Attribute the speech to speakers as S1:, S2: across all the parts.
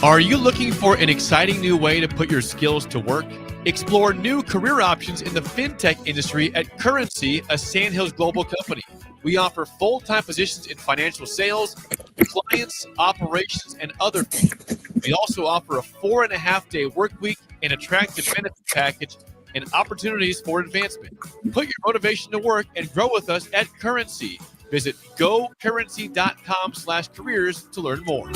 S1: Are you looking for an exciting new way to put your skills to work? Explore new career options in the fintech industry at Currency, a Sandhills global company. We offer full-time positions in financial sales, compliance, operations, and other fields. We also offer a 4.5-day work week, an attractive benefit package, and opportunities for advancement. Put your motivation to work and grow with us at Currency. Visit gocurrency.com/careers to learn more.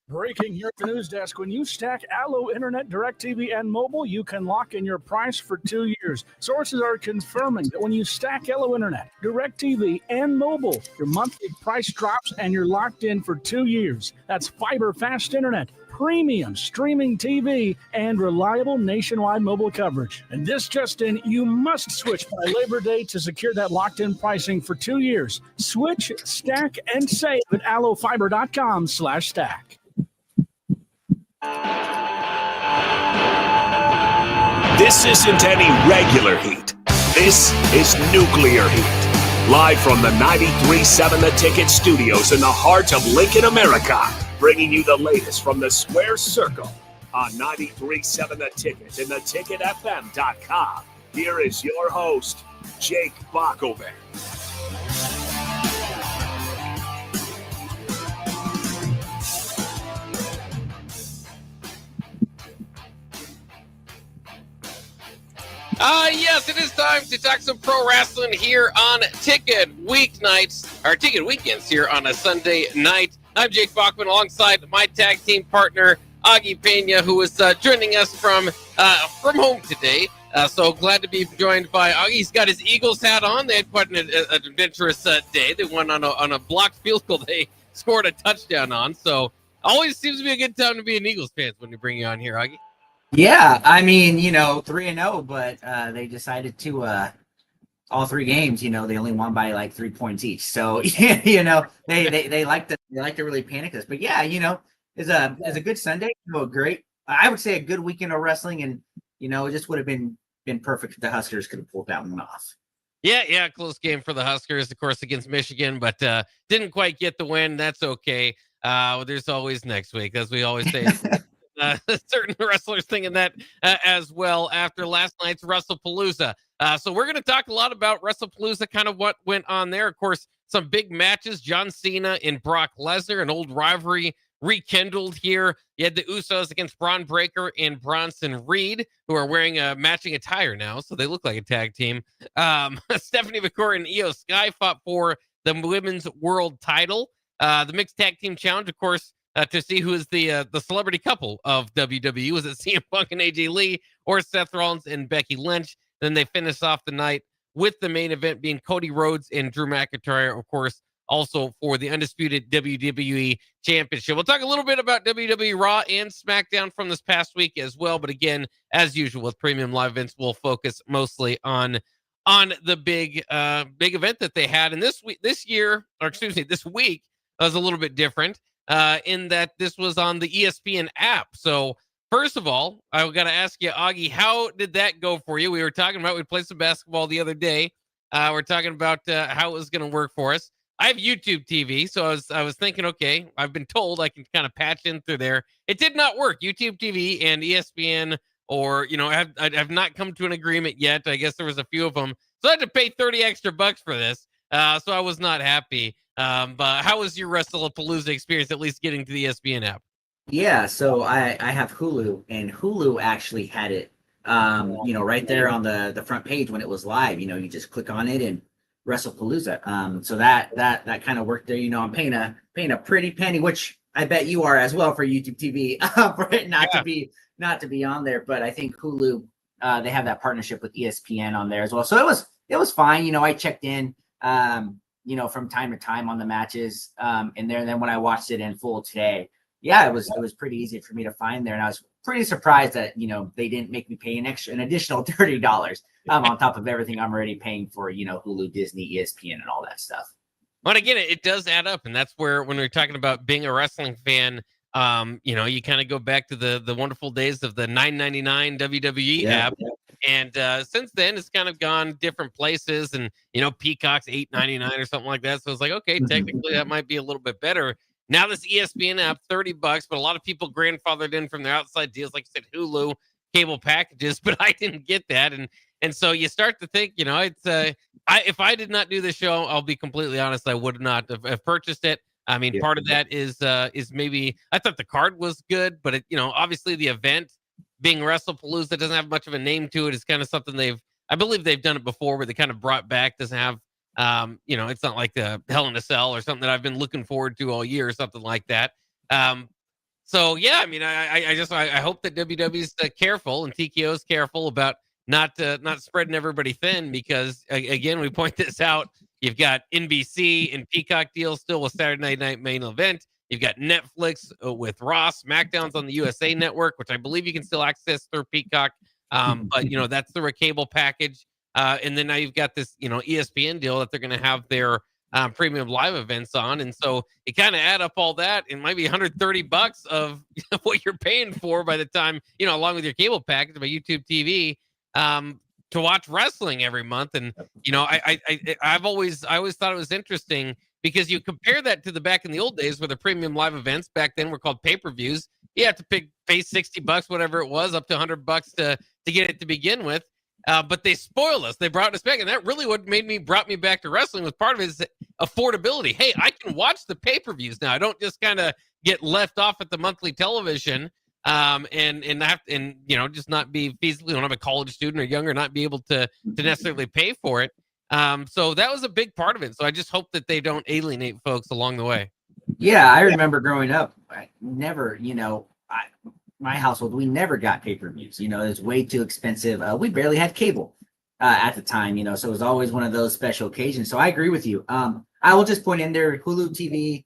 S2: Breaking here at the news desk. When you stack Allo Internet, DirecTV, and mobile, you can lock in your price for 2 years. Sources are confirming that when you stack Allo Internet, DirecTV, and mobile, your monthly price drops and you're locked in for 2 years. That's fiber fast internet, premium streaming TV, and reliable nationwide mobile coverage. And this just in, you must switch by Labor Day to secure that locked-in pricing for 2 years. Switch, stack, and save at allofiber.com/stack.
S3: This isn't any regular heat. This is nuclear heat. Live from the 93.7 The Ticket studios in the heart of Lincoln, America. Bringing you the latest from the Square Circle on 93.7 The Ticket and theticketfm.com. Here is your host, Jake Bockoven.
S4: Yes, it is time to talk some pro wrestling here on Ticket Weeknights, or Ticket Weekends here on a Sunday night. I'm Jake Bachman alongside my tag team partner, Augie Pena, who is joining us from home today. So glad to be joined by Augie. He's got his Eagles hat on. They had quite an adventurous day. They won on a blocked field goal they scored a touchdown on. So always seems to be a good time to be an Eagles fan when we bring you on here, Augie.
S5: Yeah, I mean, 3-0, but they decided to all 3 games. They only won by like 3 points each. So they like to really panic us. But yeah, it's a good Sunday. I would say a good weekend of wrestling, and it just would have been perfect if the Huskers could have pulled that one off.
S4: Yeah, close game for the Huskers, of course, against Michigan, but didn't quite get the win. That's okay. There's always next week, as we always say. Certain wrestlers thinking that as well after last night's Wrestlepalooza. So we're going to talk a lot about Wrestlepalooza, kind of what went on there. Of course, some big matches, John Cena and Brock Lesnar, an old rivalry rekindled here. You had the Usos against Braun Breaker and Bronson Reed, who are wearing a matching attire now, so they look like a tag team. Stephanie McCourt and Io Sky fought for the women's world title. The mixed tag team challenge, of course, to see who is the celebrity couple of WWE. Was it CM Punk and AJ Lee or Seth Rollins and Becky Lynch? Then they finished off the night with the main event being Cody Rhodes and Drew McIntyre, of course, also for the undisputed WWE Championship. We'll talk a little bit about WWE Raw and SmackDown from this past week as well. But again, as usual with premium live events, we'll focus mostly on the big event that they had. And this week was a little bit different. In that this was on the ESPN app. So first of all, I've got to ask you, Augie, how did that go for you? We were talking about, we played some basketball the other day. We're talking about how it was going to work for us. I have YouTube TV, so I was thinking, okay, I've been told I can kind of patch in through there. It did not work. YouTube TV and ESPN, or I have not come to an agreement yet. I guess there was a few of them, so I had to pay $30 extra for this. So I was not happy. But how was your Wrestlepalooza experience, at least getting to the ESPN app?
S5: Yeah, so I have Hulu, and Hulu actually had it, right there on the front page when it was live. You just click on it and Wrestlepalooza. So that kind of worked there. I'm paying a pretty penny, which I bet you are as well for YouTube TV, for it not to be on there. But I think Hulu, they have that partnership with ESPN on there as well. So it was fine. I checked in. From time to time on the matches in there. And then when I watched it in full today, it was pretty easy for me to find there. And I was pretty surprised that, they didn't make me pay an additional $30 on top of everything I'm already paying for, Hulu, Disney, ESPN, and all that stuff.
S4: But again, it does add up. And that's where, when we're talking about being a wrestling fan, you kind of go back to the wonderful days of the $9.99 WWE app. Yeah. And since then, it's kind of gone different places, and Peacock's $8.99 or something like that. So it's like, okay, technically that might be a little bit better Now this ESPN app, $30, but a lot of people grandfathered in from their outside deals, like you said, Hulu, cable packages, but I didn't get that. And so you start to think, it's if I did not do the show, I'll be completely honest, I would not have purchased it. I mean, part of that is maybe I thought the card was good, but it, obviously the event being Wrestlepalooza doesn't have much of a name to it. It's kind of something I believe they've done it before, where they kind of brought back, doesn't have, it's not like the Hell in a Cell or something that I've been looking forward to all year or something like that. So yeah, I mean, I hope that WWE's careful and TKO's careful about not spreading everybody thin, because again, we point this out. You've got NBC and Peacock deals still with Saturday Night Main Event. You've got Netflix with Raw. SmackDown's on the USA Network, which I believe you can still access through Peacock. But that's through a cable package. And then now you've got this, ESPN deal that they're going to have their premium live events on. And so it kind of add up all that. It might be $130 of what you're paying for by the time, along with your cable package by YouTube TV, to watch wrestling every month. And, I always thought it was interesting, because you compare that to the back in the old days where the premium live events back then were called pay-per-views. You have to pay $60, whatever it was, up to $100 to get it to begin with. But they spoil us. They brought us back. And that really what brought me back to wrestling, was part of it is affordability. Hey, I can watch the pay-per-views now. I don't just kind of get left off at the monthly television and just not be feasibly, don't have a college student or younger, not be able to necessarily pay for it. So that was a big part of it. So I just hope that they don't alienate folks along the way.
S5: Yeah, I remember growing up, I never, my household, we never got pay-per-views. It was way too expensive. We barely had cable at the time, so it was always one of those special occasions. So I agree with you. I will just point in there, Hulu TV,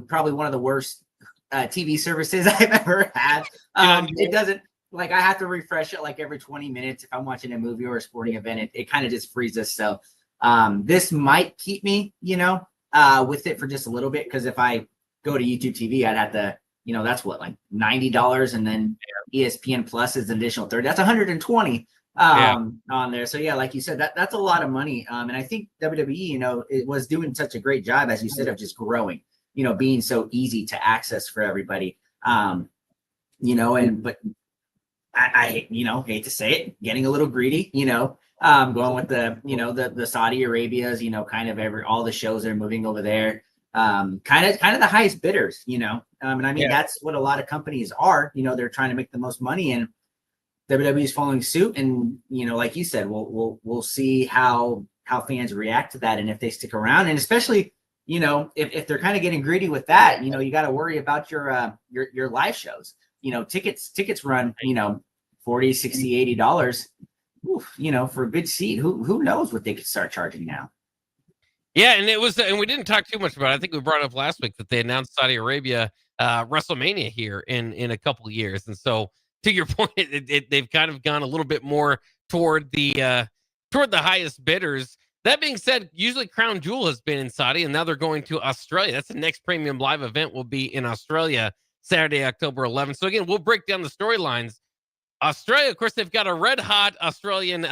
S5: probably one of the worst TV services I've ever had. It doesn't, I have to refresh it every 20 minutes if I'm watching a movie or a sporting event. It kind of just freezes. So this might keep me, with it for just a little bit, because if I go to YouTube TV, I'd have to, that's what, $90, and then ESPN Plus is an additional 30. That's 120 on there. So yeah, like you said, that's a lot of money. And I think WWE, it was doing such a great job, as you said, of just growing, being so easy to access for everybody. But I hate to say it, getting a little greedy, going with the Saudi Arabia's, kind of all the shows that are moving over there. Kind of the highest bidders, and I mean, that's what a lot of companies are, they're trying to make the most money, and WWE is following suit. And, like you said, we'll see how fans react to that, and if they stick around, and especially, if they're kind of getting greedy with that, you got to worry about your live shows. Tickets run, $40, $60, $80, for a good seat. Who knows what they could start charging now.
S4: Yeah, and we didn't talk too much about it. I think we brought up last week that they announced Saudi Arabia WrestleMania here in a couple of years. And so, to your point, they've kind of gone a little bit more toward the highest bidders. That being said, usually Crown Jewel has been in Saudi, and now they're going to Australia. That's the next premium live event, will be in Australia, Saturday, October 11th. So again, we'll break down the storylines. Australia, of course, they've got a red hot Australian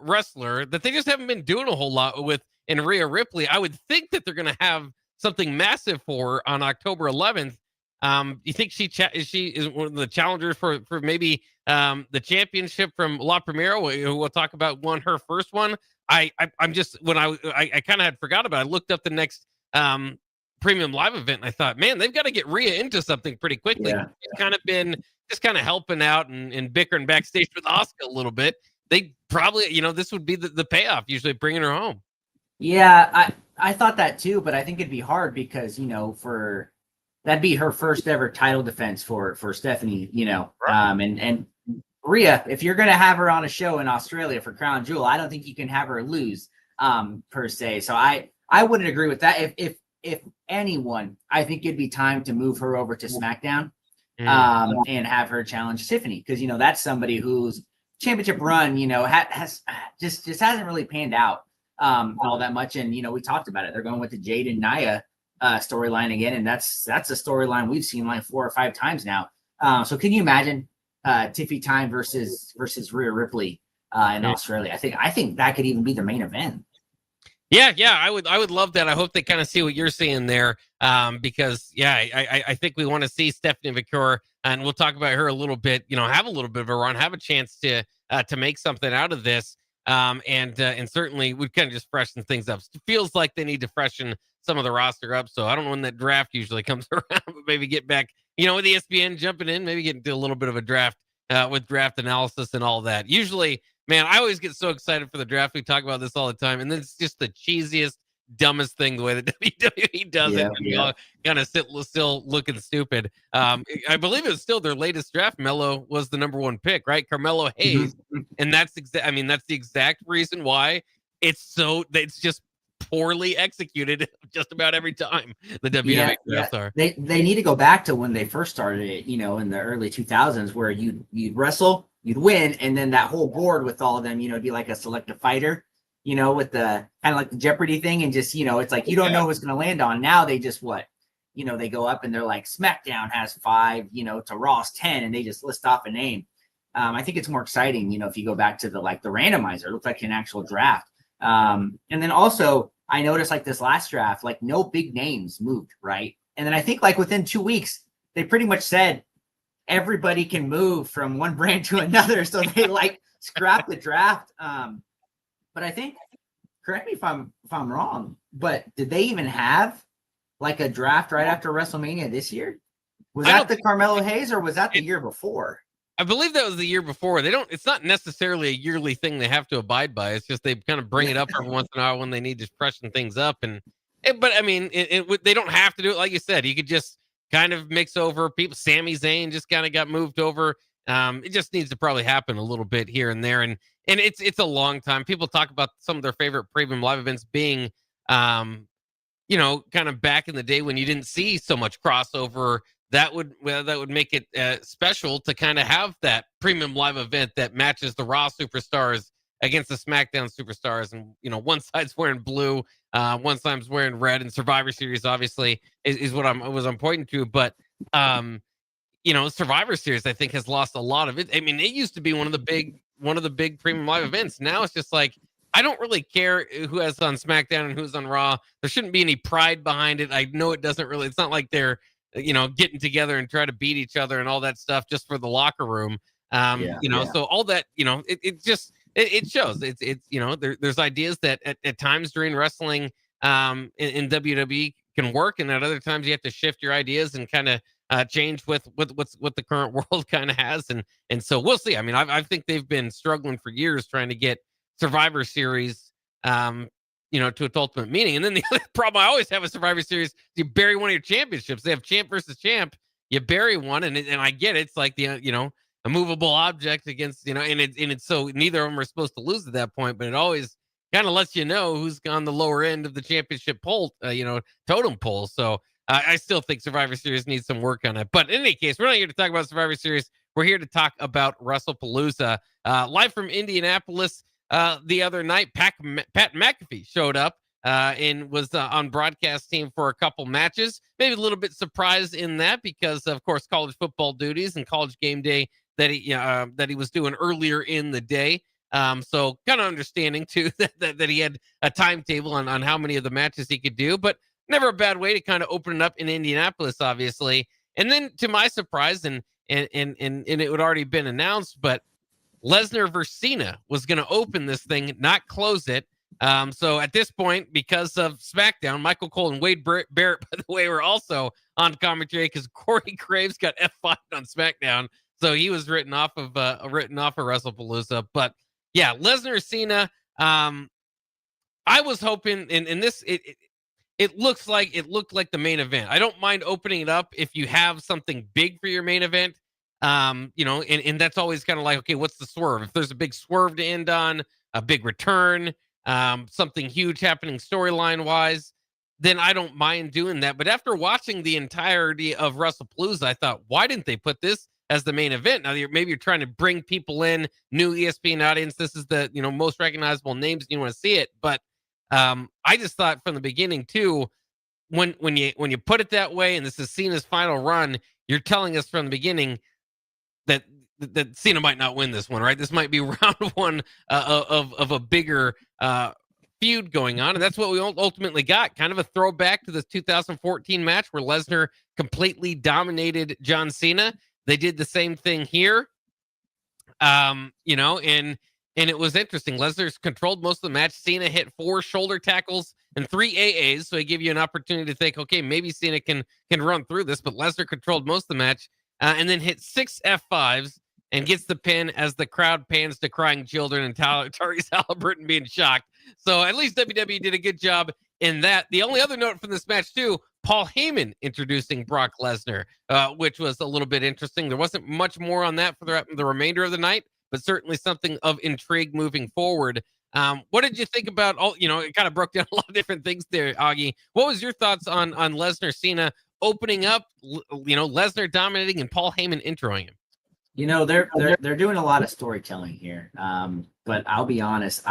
S4: wrestler that they just haven't been doing a whole lot with, in Rhea Ripley. I would think that they're going to have something massive for her on October 11th. You think she is one of the challengers for maybe the championship from La Primera, who we'll talk about, won her first one? I'm just, when I kind of had forgot about it, I looked up the next premium live event, and I thought, man, they've got to get Rhea into something pretty quickly.
S5: Yeah.
S4: She's kind of been just kind of helping out and bickering backstage with Asuka a little bit. They probably, this would be the payoff, usually bringing her home.
S5: Yeah, I thought that too, but I think it'd be hard because, that'd be her first ever title defense for Stephanie,
S4: Right.
S5: And Rhea, if you're going to have her on a show in Australia for Crown Jewel, I don't think you can have her lose per se. So I wouldn't agree with that. If anyone, I think it'd be time to move her over to SmackDown and have her challenge Tiffany, because, that's somebody whose championship run, has just hasn't really panned out all that much. And, we talked about it. They're going with the Jade and Nia storyline again. And that's a storyline we've seen 4 or 5 times now. So can you imagine Tiffy time versus Rhea Ripley in Australia? I think that could even be the main event.
S4: Yeah, I would love that. I hope they kind of see what you're seeing there, because I think we want to see Stephanie McCure, and we'll talk about her a little bit. Have a little bit of a run, have a chance to make something out of this, and certainly we kind of just freshen things up. It feels like they need to freshen some of the roster up. So I don't know when that draft usually comes around, but maybe get back, with ESPN jumping in, maybe get into a little bit of a draft with draft analysis and all that. Usually. Man, I always get so excited for the draft. We talk about this all the time, and then it's just the cheesiest, dumbest thing the way that WWE does it. And we all kind of sit still looking stupid. I believe it was still their latest draft. Melo was the number one pick, right? Carmelo Hayes, and that's that's the exact reason why it's just poorly executed just about every time the WWE drafts are.
S5: They need to go back to when they first started it, in the early 2000s, where you'd wrestle, you'd win, and then that whole board with all of them, it'd be like a selective fighter, with the kind of like the Jeopardy thing, and just, it's like you don't know what's going to land on. Now they just they go up and they're like, SmackDown has 5, to Raw's 10, and they just list off a name. I think it's more exciting, if you go back to the randomizer, it looks like an actual draft. And then also I noticed like this last draft, like no big names moved, right? And then I think like within 2 weeks, they pretty much said everybody can move from one brand to another. So they scrapped the draft. But I think, correct me if I'm wrong, but did they even have like a draft right after WrestleMania this year? Was that the Carmelo Hayes, or was that the year before?
S4: I believe that was the year before. It's not necessarily a yearly thing they have to abide by. It's just they kind of bring it up every once in a while when they need to freshen things up. But I mean, they don't have to do it. Like you said, you could just kind of mix over people. Sami Zayn just kind of got moved over. It just needs to probably happen a little bit here and there. And it's a long time. People talk about some of their favorite premium live events being, kind of back in the day when you didn't see so much crossover. That would make it special to kind of have that premium live event that matches the Raw superstars against the SmackDown superstars. And, one side's wearing blue, one side's wearing red, and Survivor Series obviously is what I'm pointing to. But, Survivor Series, I think, has lost a lot of it. I mean, it used to be one of the big premium live events. Now it's just like, I don't really care who has on SmackDown and who's on Raw. There shouldn't be any pride behind it. I know it's not like they're, getting together and try to beat each other and all that stuff just for the locker room. So all that, it shows there's ideas that at times during wrestling in WWE can work, and at other times you have to shift your ideas and kind of change with what the current world kind of has. And so we'll see. I mean, I think they've been struggling for years trying to get Survivor Series, to its ultimate meaning. And then the other problem I always have with Survivor Series, you bury one of your championships. They have champ versus champ. You bury one, and I get it. It's like the a movable object against and it's so neither of them are supposed to lose at that point. But it always kind of lets you know who's on the lower end of the championship pole, totem pole. So I still think Survivor Series needs some work on it. But in any case, we're not here to talk about Survivor Series. We're here to talk about WrestlePalooza. Live from Indianapolis. The other night, Pat McAfee showed up and was on broadcast team for a couple matches. Maybe a little bit surprised in that because, of course, college football duties and college game day that he was doing earlier in the day. So kind of understanding too that he had a timetable on how many of the matches he could do, but never a bad way to kind of open it up in Indianapolis, obviously. And then to my surprise, and it had already been announced, but Lesnar versus Cena was going to open this thing, not close it. So at this point, because of SmackDown, Michael Cole and Wade Barrett, by the way, were also on commentary because Corey Graves got F5 on SmackDown, so he was written off of WrestlePalooza. But yeah, Lesnar Cena. I was hoping, and this it looked like the main event. I don't mind opening it up if you have something big for your main event. And that's always kind of like, okay, what's the swerve? If there's a big swerve to end on, a big return, something huge happening storyline wise, then I don't mind doing that. But after watching the entirety of WrestlePalooza, I thought, why didn't they put this as the main event? Now maybe you're trying to bring people in, new ESPN audience. This is the most recognizable names, you want to see it. But I just thought from the beginning too, when you put it that way, and this is Cena's final run, you're telling us from the beginning that Cena might not win this one, right? This might be round one of a bigger feud going on, and that's what we ultimately got. Kind of a throwback to this 2014 match where Lesnar completely dominated John Cena. They did the same thing here, and it was interesting. Lesnar's controlled most of the match. Cena hit 4 shoulder tackles and 3 AAs, so I give you an opportunity to think, okay, maybe Cena can run through this, but Lesnar controlled most of the match, and then hit 6 F5s and gets the pin as the crowd pans to crying children and Tyrese Halliburton being shocked. So at least WWE did a good job in that. The only other note from this match, too, Paul Heyman introducing Brock Lesnar, which was a little bit interesting. There wasn't much more on that for the remainder of the night, but certainly something of intrigue moving forward. What did you think about it kind of broke down a lot of different things there, Augie. What was your thoughts on Lesnar Cena opening up, Lesnar dominating and Paul Heyman introing him?
S5: They're doing a lot of storytelling here. But I'll be honest,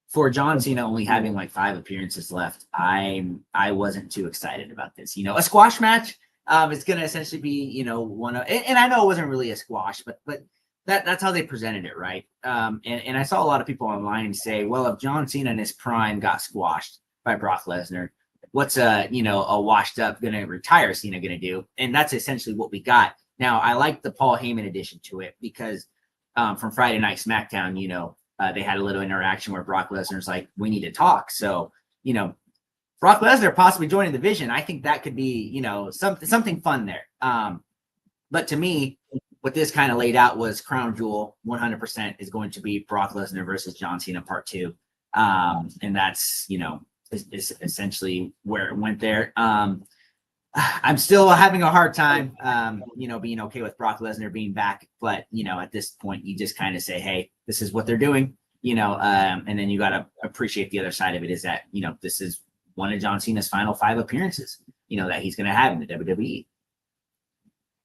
S5: for John Cena only having like 5 appearances left, I wasn't too excited about this. A squash match, it's gonna essentially be, one of, and I know it wasn't really a squash, but that's how they presented it, right? And I saw a lot of people online say, well, if John Cena in his prime got squashed by Brock Lesnar, what's a washed up gonna retire Cena gonna do? And that's essentially what we got. Now, I like the Paul Heyman addition to it because from Friday Night SmackDown, they had a little interaction where Brock Lesnar's like, we need to talk. So, Brock Lesnar possibly joining the Vision, I think that could be, something fun there. But to me, what this kind of laid out was Crown Jewel 100% is going to be Brock Lesnar versus John Cena Part 2. And that's, is essentially where it went there. I'm still having a hard time, being okay with Brock Lesnar being back. But, at this point, you just kind of say, hey, this is what they're doing, and then you got to appreciate the other side of it is that, this is one of John Cena's final 5 appearances, that he's going to have in the WWE.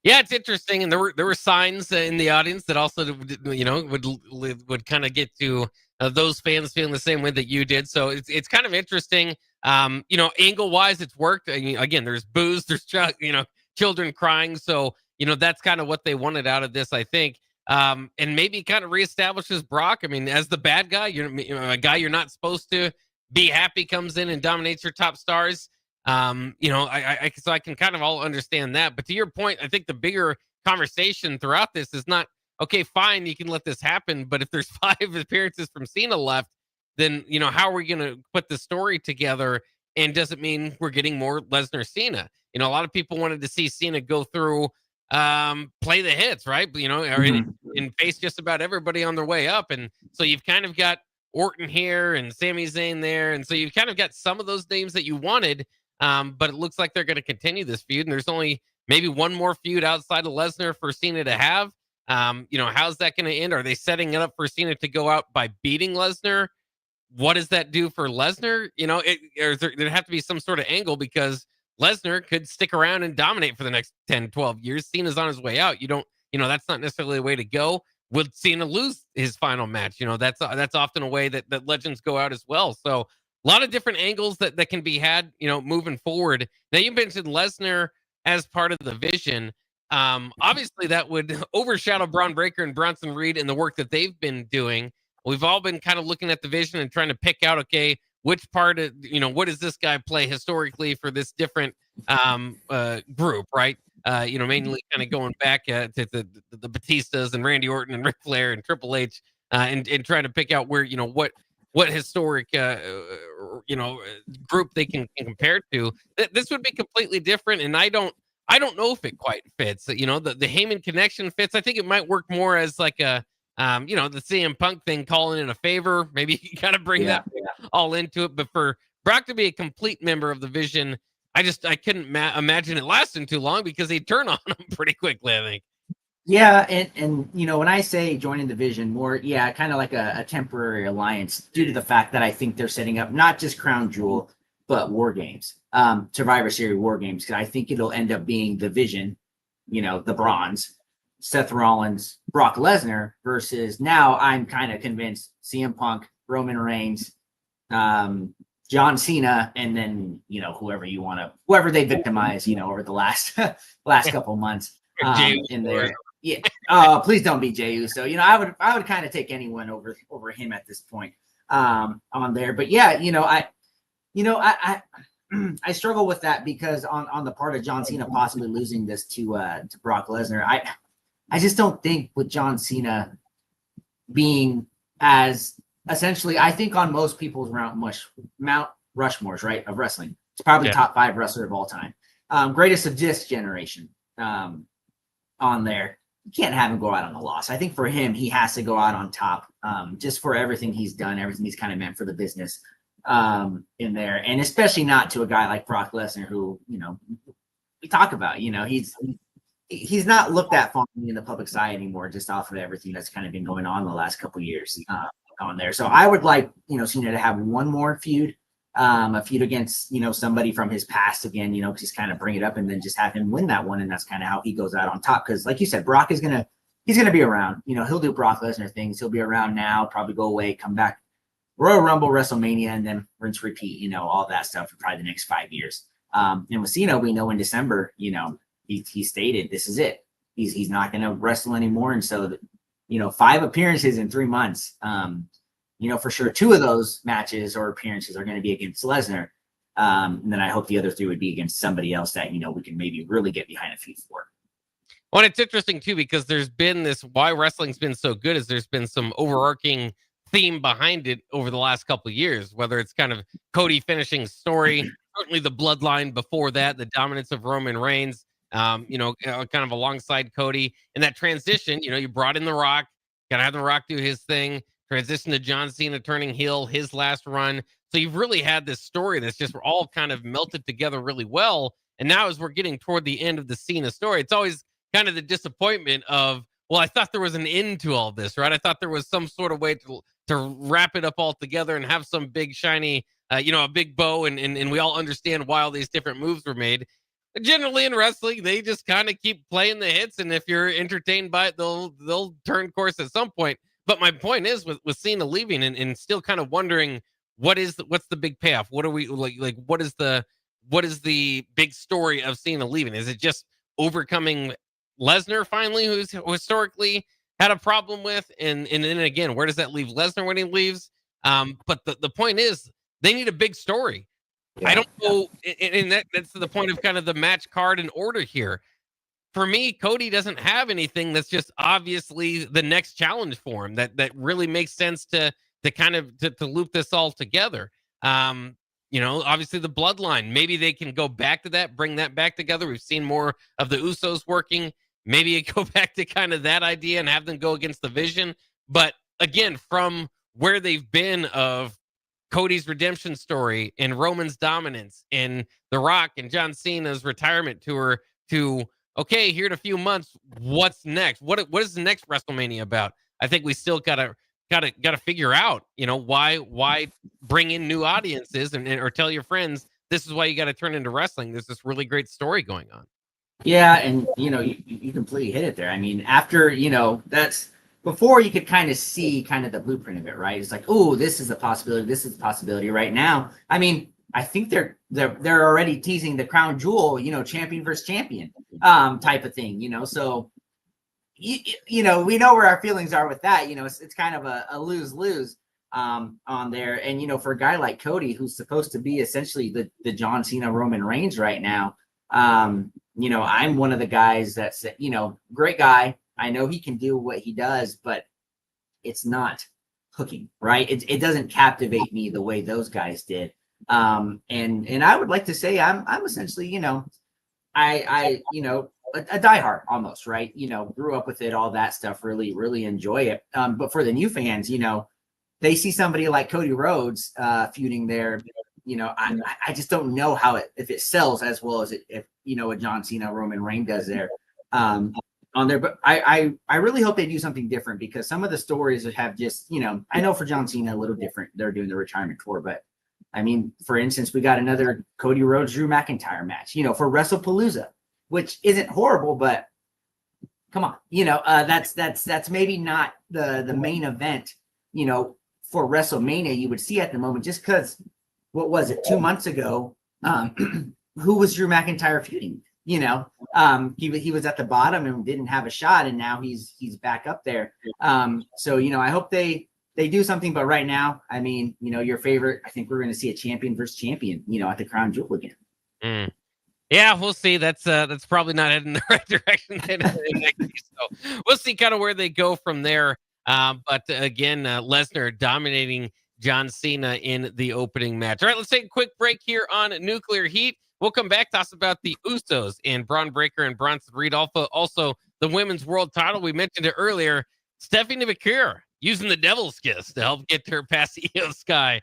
S4: Yeah, it's interesting. And there were signs in the audience that also, would kind of get to those fans feeling the same way that you did. So it's kind of interesting. Angle wise, it's worked. Again, there's boos, there's children crying. So, that's kind of what they wanted out of this, I think. And maybe kind of reestablishes Brock. I mean, as the bad guy, a guy you're not supposed to be happy comes in and dominates your top stars. So I can kind of all understand that. But to your point, I think the bigger conversation throughout this is not, okay, fine, you can let this happen. But if there's 5 appearances from Cena left, then, how are we going to put the story together? And does it mean we're getting more Lesnar Cena? A lot of people wanted to see Cena go through, play the hits, right? And face just about everybody on their way up. And so you've kind of got Orton here and Sami Zayn there. And so you've kind of got some of those names that you wanted. But it looks like they're going to continue this feud. And there's only maybe one more feud outside of Lesnar for Cena to have. How's that going to end? Are they setting it up for Cena to go out by beating Lesnar? What does that do for Lesnar? There'd have to be some sort of angle because Lesnar could stick around and dominate for the next 10, 12 years. Cena's on his way out. That's not necessarily the way to go. Will Cena lose his final match? That's often a way that legends go out as well. So a lot of different angles that can be had, moving forward. Now, you mentioned Lesnar as part of the Vision. Obviously, that would overshadow Braun Breaker and Bronson Reed and the work that they've been doing. We've all been kind of looking at the Vision and trying to pick out, okay, which part of, what does this guy play historically for this different group, right? Mainly kind of going back to the Batistas and Randy Orton and Ric Flair and Triple H and trying to pick out where, what historic, group they can compare to. This would be completely different. And I don't know if it quite fits. The Heyman connection fits. I think it might work more as like a, the CM Punk thing, calling in a favor. Maybe you got to bring that all into it. But for Brock to be a complete member of the Vision, I couldn't imagine it lasting too long because he'd turn on him pretty quickly, I think.
S5: Yeah, and when I say joining the Vision, more, kind of like a temporary alliance due to the fact that I think they're setting up not just Crown Jewel, but War Games, Survivor Series War Games, because I think it'll end up being the Vision, the Bronze, Seth Rollins, Brock Lesnar versus, now I'm kind of convinced, CM Punk, Roman Reigns, John Cena, and then, whoever they victimize, over the last couple months in there. Yeah. Oh, please don't be Jey Uso. I would kind of take anyone over him at this point. on there. But yeah, I struggle with that because on the part of John Cena possibly losing this to Brock Lesnar, I just don't think with John Cena being as essentially, I think on most people's Mount Rushmores, right, of wrestling, it's probably top 5 wrestler of all time, greatest of this generation on there. You can't have him go out on a loss. I think for him, he has to go out on top, just for everything he's done, everything he's kind of meant for the business in there, and especially not to a guy like Brock Lesnar, who we talk about. He's not looked at fondly in the public eye anymore, just off of everything that's kind of been going on the last couple of years on there. So I would like Cena to have one more feud, a feud against somebody from his past again, just kind of bring it up and then just have him win that one, and that's kind of how he goes out on top. Because like you said, Brock he's gonna be around. He'll do Brock Lesnar things. He'll be around now, probably go away, come back, Royal Rumble, WrestleMania, and then rinse, repeat. All that stuff for probably the next 5 years. And with Cena, we know in December, he stated this is it. He's not going to wrestle anymore, and so 5 appearances in 3 months. For sure 2 of those matches or appearances are going to be against Lesnar. And then I hope the other 3 would be against somebody else that we can maybe really get behind a feud for.
S4: Well, it's interesting too because there's been this why wrestling's been so good is there's been some overarching theme behind it over the last couple of years, whether it's kind of Cody finishing story, certainly the bloodline before that, the dominance of Roman Reigns, kind of alongside Cody, and that transition. You brought in The Rock, gotta have The Rock do his thing, transition to John Cena turning heel, his last run. So you've really had this story that's just all kind of melted together really well. And now as we're getting toward the end of the Cena story, it's always kind of the disappointment of, well, I thought there was an end to all this, right? I thought there was some sort of way to wrap it up all together and have some big shiny, a big bow, and we all understand why all these different moves were made. Generally in wrestling, they just kind of keep playing the hits, and if you're entertained by it, they'll turn course at some point. But my point is with Cena leaving and still kind of wondering what's the big payoff? What are we like? What is the big story of Cena leaving? Is it just overcoming Lesnar finally, who's historically had a problem with, and then again, where does that leave Lesnar when he leaves? But the point is, they need a big story. Yeah, I don't know, and that's the point of kind of the match card and order here. For me, Cody doesn't have anything that's just obviously the next challenge for him that really makes sense to kind of to loop this all together. Obviously the bloodline, maybe they can go back to that, bring that back together. We've seen more of the Usos working. Maybe you go back to kind of that idea and have them go against the Vision. But again, from where they've been of Cody's redemption story and Roman's dominance and The Rock and John Cena's retirement tour to, okay, here in a few months, what's next? What is the next WrestleMania about? I think we still gotta figure out, why bring in new audiences or tell your friends this is why you got to turn into wrestling. There's this really great story going on.
S5: Yeah, and you completely hit it there. I mean, after that's before you could kind of see kind of the blueprint of it, right? It's like, oh, this is a possibility. This is a possibility. Right now, I mean, I think they're already teasing the crown jewel, champion versus champion, type of thing, So, we know where our feelings are with that. It's kind of a lose-lose on there. And for a guy like Cody, who's supposed to be essentially the John Cena Roman Reigns right now. I'm one of the guys that said, great guy. I know he can do what he does, but it's not hooking, right? It doesn't captivate me the way those guys did. And I would like to say I'm essentially, I a diehard almost, right? Grew up with it, all that stuff, really, really enjoy it. But for the new fans, they see somebody like Cody Rhodes feuding there. I just don't know if it sells as well as if a John Cena Roman Reigns does there on there. But I really hope they do something different, because some of the stories that have just, I know for John Cena a little different. They're doing the retirement tour, but I mean, for instance, we got another Cody Rhodes Drew McIntyre match, for WrestlePalooza, which isn't horrible, but come on, that's maybe not the main event, for WrestleMania you would see at the moment, just because. What was it, 2 months ago? Who was Drew McIntyre feuding? He was at the bottom and didn't have a shot, and now he's back up there. So I hope they they do something. But right now, I mean, your favorite. I think we're going to see a champion versus champion. At the Crown Jewel again.
S4: Mm. Yeah, we'll see. That's probably not heading in the right direction. So we'll see kind of where they go from there. But again, Lesnar dominating John Cena in the opening match. All right, let's take a quick break here on Nuclear Heat. We'll come back, talk about the Usos and Braun Breaker and Bronson Reed. Also the women's world title. We mentioned it earlier. Stephanie McCure using the Devil's Kiss to help get her past Io Sky.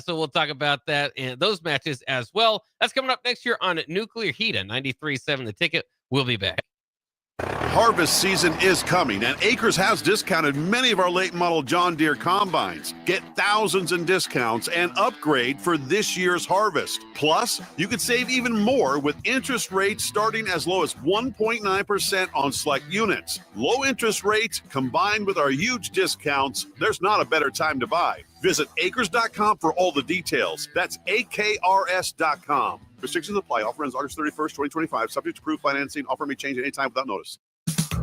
S4: So we'll talk about that and those matches as well. That's coming up next year on Nuclear Heat at 93.7 The Ticket. We'll be back.
S6: Harvest season is coming, and Acres has discounted many of our late model John Deere combines. Get thousands in discounts and upgrade for this year's harvest. Plus, you could save even more with interest rates starting as low as 1.9% on select units. Low interest rates combined with our huge discounts, there's not a better time to buy. Visit acres.com for all the details. That's AKRS.com. Restrictions apply. Offer ends August 31st, 2025. Subject to approved financing. Offer may change at any time without notice.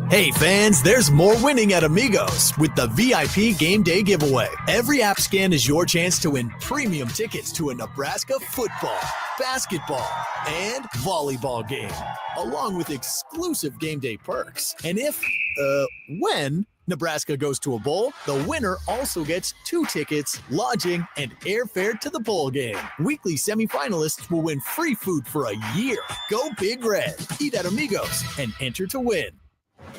S7: Hey fans, there's more winning at Amigos with the VIP Game Day giveaway. Every app scan is your chance to win premium tickets to a Nebraska football, basketball, and volleyball game, along with exclusive game day perks. And when Nebraska goes to a bowl, the winner also gets 2 tickets, lodging, and airfare to the bowl game. Weekly semifinalists will win free food for a year. Go Big Red, eat at Amigos, and enter to win.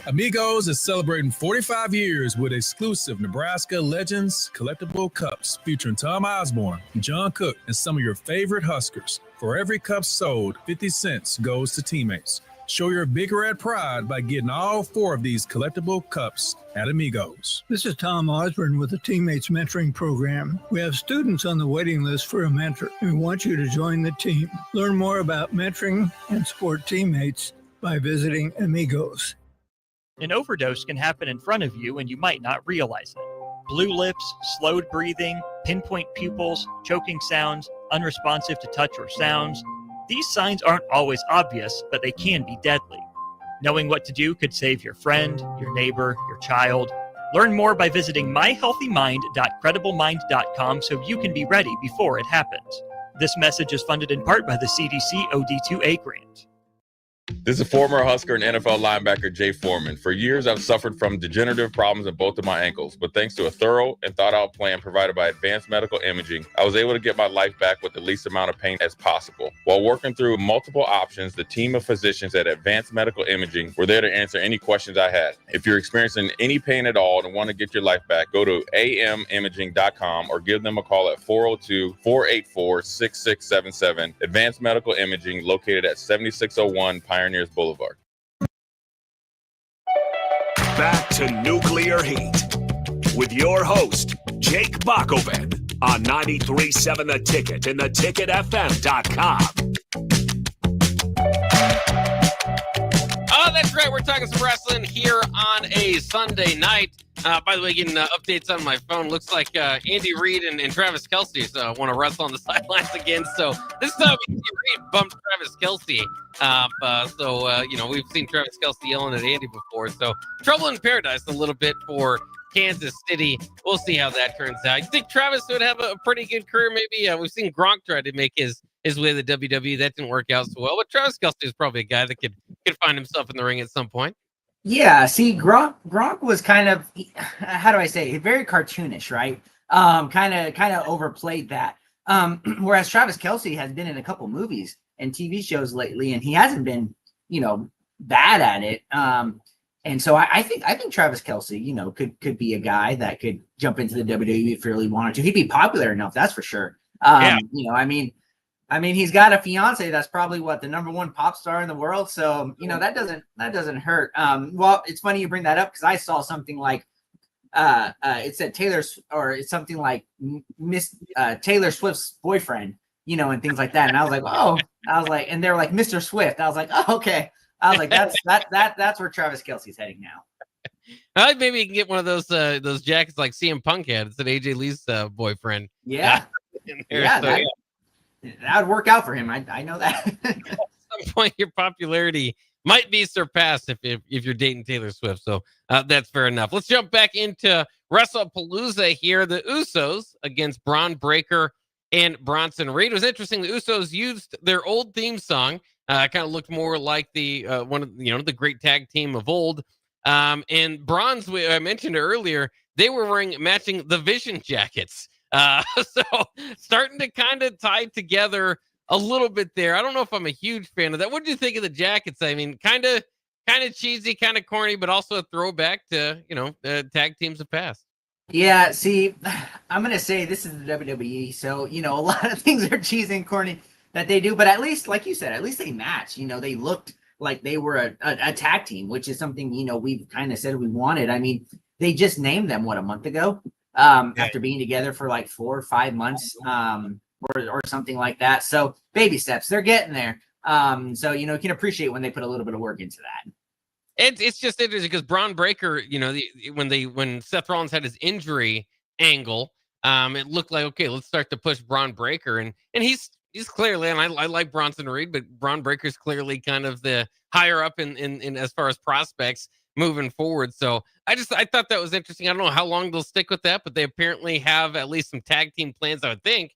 S8: Amigos is celebrating 45 years with exclusive Nebraska Legends collectible cups featuring Tom Osborne, John Cook, and some of your favorite Huskers. For every cup sold, 50 cents goes to teammates. Show your Big Red pride by getting all 4 of these collectible cups at Amigos.
S9: This is Tom Osborne with the Teammates Mentoring Program. We have students on the waiting list for a mentor, and we want you to join the team. Learn more about mentoring and support teammates by visiting Amigos.
S10: An overdose can happen in front of you and you might not realize it. Blue lips, slowed breathing, pinpoint pupils, choking sounds, unresponsive to touch or sounds. These signs aren't always obvious, but they can be deadly. Knowing what to do could save your friend, your neighbor, your child. Learn more by visiting myhealthymind.crediblemmind.com so you can be ready before it happens. This message is funded in part by the CDC OD2A grant.
S11: This is former Husker and NFL linebacker Jay Foreman. For years, I've suffered from degenerative problems in both of my ankles, but thanks to a thorough and thought-out plan provided by Advanced Medical Imaging, I was able to get my life back with the least amount of pain as possible. While working through multiple options, the team of physicians at Advanced Medical Imaging were there to answer any questions I had. If you're experiencing any pain at all and want to get your life back, go to amimaging.com or give them a call at 402-484-6677. Advanced Medical Imaging, located at 7601 Pioneers Boulevard.
S3: Back to Nuclear Heat with your host, Jake Bockoven on 93.7 The Ticket and theticketfm.com.
S4: Oh, that's right. We're talking some wrestling here on a Sunday night. By the way, getting updates on my phone. Looks like Andy Reid and Travis Kelce want to wrestle on the sidelines again. So this time, Andy Reid bumped Travis Kelce. We've seen Travis Kelce yelling at Andy before. So trouble in paradise a little bit for Kansas City. We'll see how that turns out. You think Travis would have a pretty good career? Maybe we've seen Gronk try to make his way to the WWE. That didn't work out so well. But Travis Kelce is probably a guy that could find himself in the ring at some point.
S5: Yeah, see, Gronk was kind of, how do I say it? Very cartoonish, right? Kind of overplayed that. Whereas Travis Kelce has been in a couple movies and TV shows lately, and he hasn't been, bad at it. And so I think Travis Kelce, could be a guy that could jump into the WWE if he really wanted to. He'd be popular enough, that's for sure. I mean, he's got a fiance that's probably the number 1 pop star in the world. So, that doesn't hurt. Well, it's funny you bring that up because I saw something like it said it's something like Miss Taylor Swift's boyfriend, and things like that. And I was like, and they're like Mr. Swift. I was like, oh, okay. I was like, that's where Travis Kelce's heading now.
S4: I think maybe you can get one of ththose jackets like CM Punk had. It's an AJ Lee's boyfriend.
S5: Yeah. That would work out for him. I know that.
S4: At some point, your popularity might be surpassed if you're dating Taylor Swift. So that's fair enough. Let's jump back into Wrestlepalooza here. The Usos against Braun Breaker and Bronson Reed. It was interesting. The Usos used their old theme song. Kind of looked more like the one of the great tag team of old. And Braun's, I mentioned earlier, they were wearing matching the Vision jackets. So starting to kind of tie together a little bit there. I don't know if I'm a huge fan of that. What do you think of the jackets? I mean, kind of cheesy, kind of corny, but also a throwback to the tag teams of past.
S5: Yeah, see, I'm gonna say this is the WWE, so a lot of things are cheesy and corny that they do, but at least, like you said, at least they match. They looked like they were a tag team, which is something we've kind of said we wanted. I mean, they just named them a month ago, after being together for like 4 or 5 months, or something like that. So baby steps, they're getting there. So you can appreciate when they put a little bit of work into that.
S4: It's just interesting because Braun Breaker, when Seth Rollins had his injury angle, it looked like, okay, let's start to push Braun Breaker, and he's clearly, and I like Bronson Reed, but Braun Breaker's clearly kind of the higher up in as far as prospects moving forward. So I thought that was interesting. I don't know how long they'll stick with that, but they apparently have at least some tag team plans, I would think,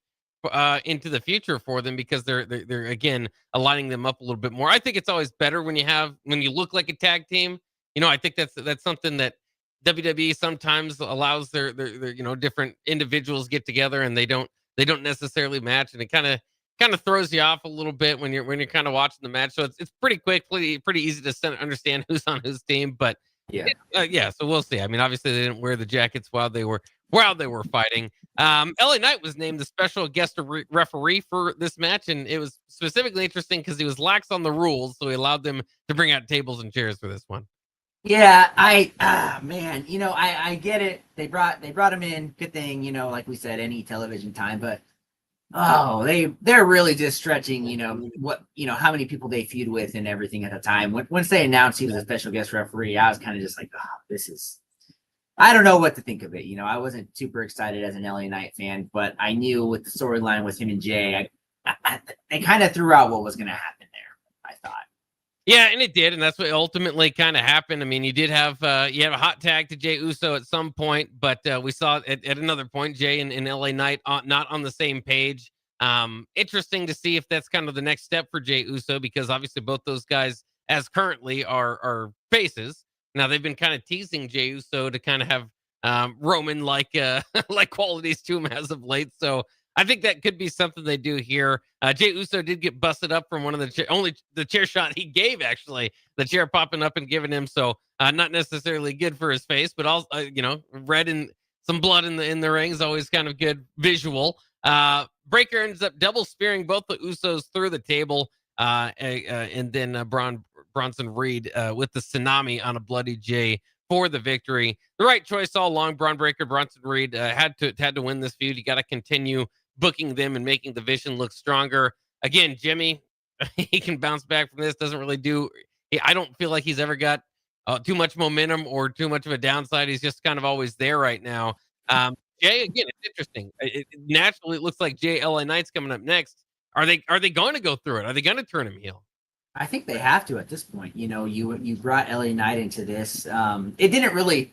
S4: into the future for them, because they're again aligning them up a little bit more. I think it's always better when you look like a tag team. I think that's something that WWE sometimes allows their different individuals get together and they don't necessarily match, and it kind of throws you off a little bit when you're kind of watching the match. So it's pretty quick, pretty easy to understand who's on whose team. But yeah, so we'll see. I mean, obviously they didn't wear the jackets while they were fighting. LA Knight was named the special guest referee for this match, and it was specifically interesting because he was lax on the rules, so he allowed them to bring out tables and chairs for this one.
S5: Yeah, man, I get it. They brought him in. Good thing, like we said, any television time, but they're really just stretching, how many people they feud with and everything at the time. Once they announced he was a special guest referee, I was kind of just like, I don't know what to think of it. I wasn't super excited as an LA Knight fan, but I knew with the storyline with him and Jay, they kind of threw out what was going to happen there, I thought.
S4: Yeah, and it did, and that's what ultimately kind of happened. I mean, you did have you have a hot tag to Jey Uso at some point, but we saw at another point Jay and LA Knight not on the same page. Interesting to see if that's kind of the next step for Jey Uso, because obviously both those guys, as currently, are faces. Now they've been kind of teasing Jey Uso to kind of have Roman like qualities to him as of late. So I think that could be something they do here. Jey Uso did get busted up from one of the chair shot he gave, actually, the chair popping up and giving him. So not necessarily good for his face, but also red and some blood in the ring is always kind of good visual. Breaker ends up double spearing both the Usos through the table, and then Bronson Reed with the tsunami on a bloody Jay for the victory. The right choice all along. Braun Breaker, Bronson Reed had to win this feud. You got to continue booking them and making the Vision look stronger. Again, Jimmy, he can bounce back from this. Doesn't really do. I don't feel like he's ever got too much momentum or too much of a downside. He's just kind of always there right now. Jay, again, it's interesting. Naturally, it looks like Jay LA Knight's coming up next. Are they going to go through it? Are they going to turn him heel?
S5: I think they have to at this point. You brought LA Knight into this. It didn't really.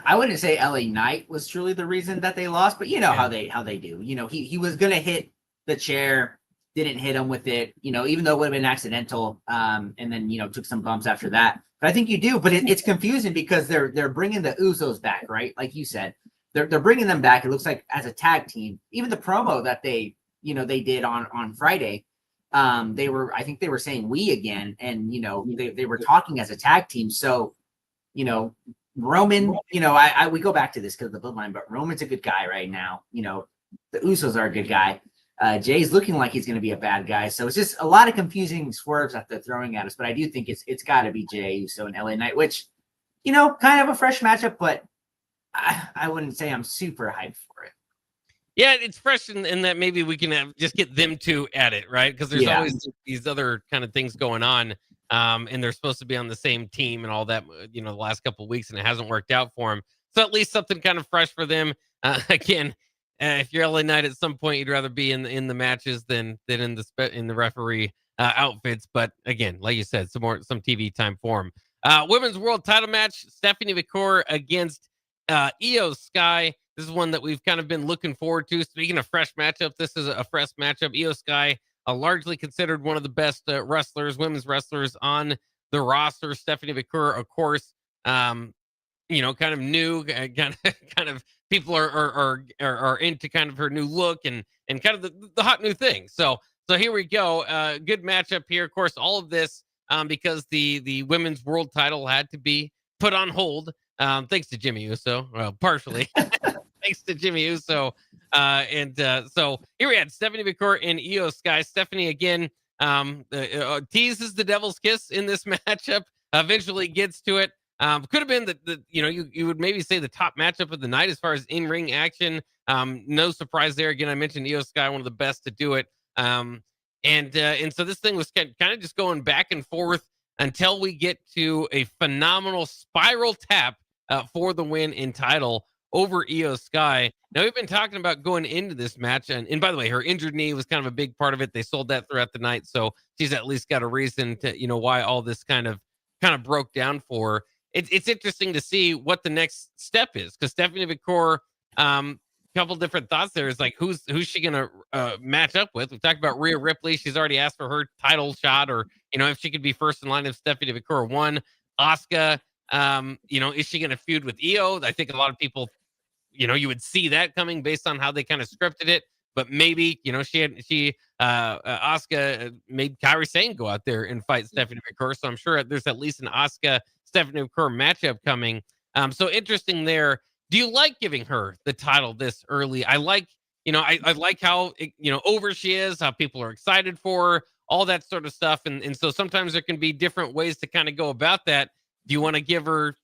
S5: I wouldn't say LA Knight was truly the reason that they lost, but how they do. He was gonna hit the chair, didn't hit him with it. Even though it would have been accidental. And then took some bumps after that. But I think you do. But it's confusing because they're bringing the Usos back, right? Like you said, they're bringing them back. It looks like as a tag team. Even the promo that they did on Friday. I think they were saying we again, and they were talking as a tag team. So, Roman, we go back to this because of the bloodline, but Roman's a good guy right now. The Usos are a good guy. Jay's looking like he's going to be a bad guy. So it's just a lot of confusing swerves that they're throwing at us. But I do think it's got to be Jey Uso and LA Knight, which, kind of a fresh matchup, but I wouldn't say I'm super hyped for it.
S4: Yeah, it's fresh in that maybe we can just get them two at it, right? Because there's always these other kind of things going on, and they're supposed to be on the same team and all that, the last couple of weeks, and it hasn't worked out for them. So at least something kind of fresh for them. Again, if you're LA Knight, at some point you'd rather be in the matches than in the referee outfits. But again, like you said, some TV time for them. Women's world title match: Stephanie McCour against Io Sky. This is one that we've kind of been looking forward to. Speaking of fresh matchup, this is a fresh matchup. Io Sky, largely considered one of the best women's wrestlers on the roster. Stephanie McCour, of course, kind of new, kind of people are into kind of her new look and kind of the hot new thing. So here we go. Good matchup here. Of course, all of this because the women's world title had to be put on hold. Thanks to Jimmy Uso. Well, partially. Thanks to Jimmy Uso. So here we had Stephanie McCour and Io Sky. Stephanie, again, teases the devil's kiss in this matchup. Eventually gets to it. Could have been you would maybe say the top matchup of the night as far as in-ring action. No surprise there. Again, I mentioned Io Sky, one of the best to do it. And so this thing was kind of just going back and forth until we get to a phenomenal spiral tap for the win in title over Io Sky. Now, we've been talking about going into this match, and by the way, her injured knee was kind of a big part of it. They sold that throughout the night, so she's at least got a reason to, why all this kind of broke down for her. It's interesting to see what the next step is, because Stephanie McCour, couple different thoughts there is like, who's she gonna match up with? We talked about Rhea Ripley. She's already asked for her title shot, or if she could be first in line if Stephanie McCour won. Asuka, is she gonna feud with Io? I think a lot of people, you would see that coming based on how they kind of scripted it. But maybe, Asuka made Kairi Sane go out there and fight Stephanie McCour. So I'm sure there's at least an Asuka Stephanie McCour matchup coming. So interesting there. Do you like giving her the title this early? I like, I like how, over she is, how people are excited for her, all that sort of stuff. And so sometimes there can be different ways to kind of go about that. Do you want to give her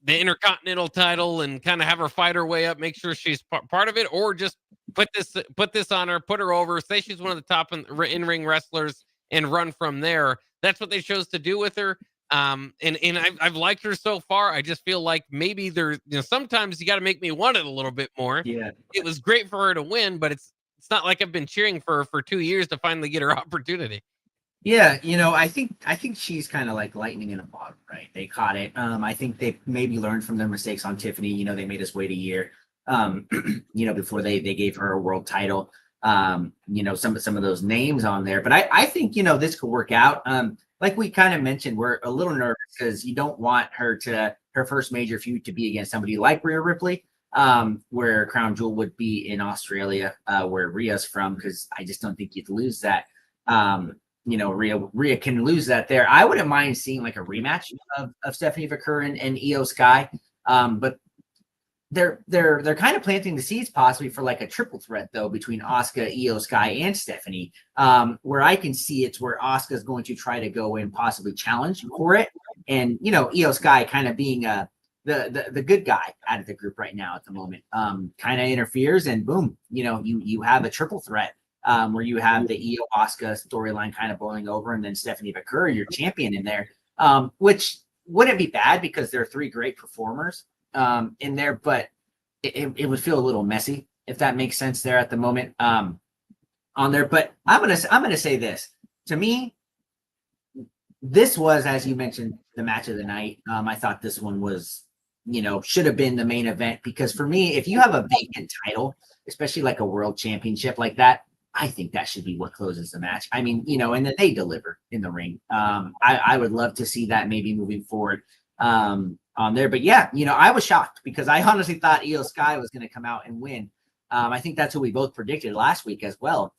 S4: the Intercontinental title and kind of have her fight her way up, make sure she's part of it, or just put this on her, put her over, say she's one of the top in-ring wrestlers and run from there? That's what they chose to do with her. And I've liked her so far. I just feel like maybe there's, sometimes you got to make me want it a little bit more.
S5: Yeah.
S4: It was great for her to win, but it's not like I've been cheering for her for 2 years to finally get her opportunity.
S5: Yeah, I think she's kind of like lightning in a bottle, right? They caught it. I think they maybe learned from their mistakes on Tiffany. They made us wait a year, before they gave her a world title. Some of those names on there, but I think this could work out. Like we kind of mentioned, we're a little nervous because you don't want her first major feud to be against somebody like Rhea Ripley, where Crown Jewel would be in Australia, where Rhea's from, because I just don't think you'd lose that. Rhea can lose that there. I wouldn't mind seeing like a rematch of Stephanie McCour and Io Sky, but they're kind of planting the seeds possibly for like a triple threat though between Asuka, Io Sky, and Stephanie. Where I can see it's where Asuka is going to try to go and possibly challenge for it, and Io Sky kind of being the good guy out of the group right now at the moment, kind of interferes, and boom, you have a triple threat. Where you have the Io Asuka storyline kind of boiling over, and then Stephanie McCour, your champion, in there, which wouldn't be bad because there are three great performers in there, but it would feel a little messy if that makes sense there at the moment on there. But I'm gonna say this. To me, this was, as you mentioned, the match of the night. I thought this one was, should have been the main event, because for me, if you have a vacant title, especially like a world championship like that, I think that should be what closes the match. I mean, and that they deliver in the ring. I would love to see that maybe moving forward on there. But yeah, I was shocked because I honestly thought Io Sky was going to come out and win. I think that's what we both predicted last week as well.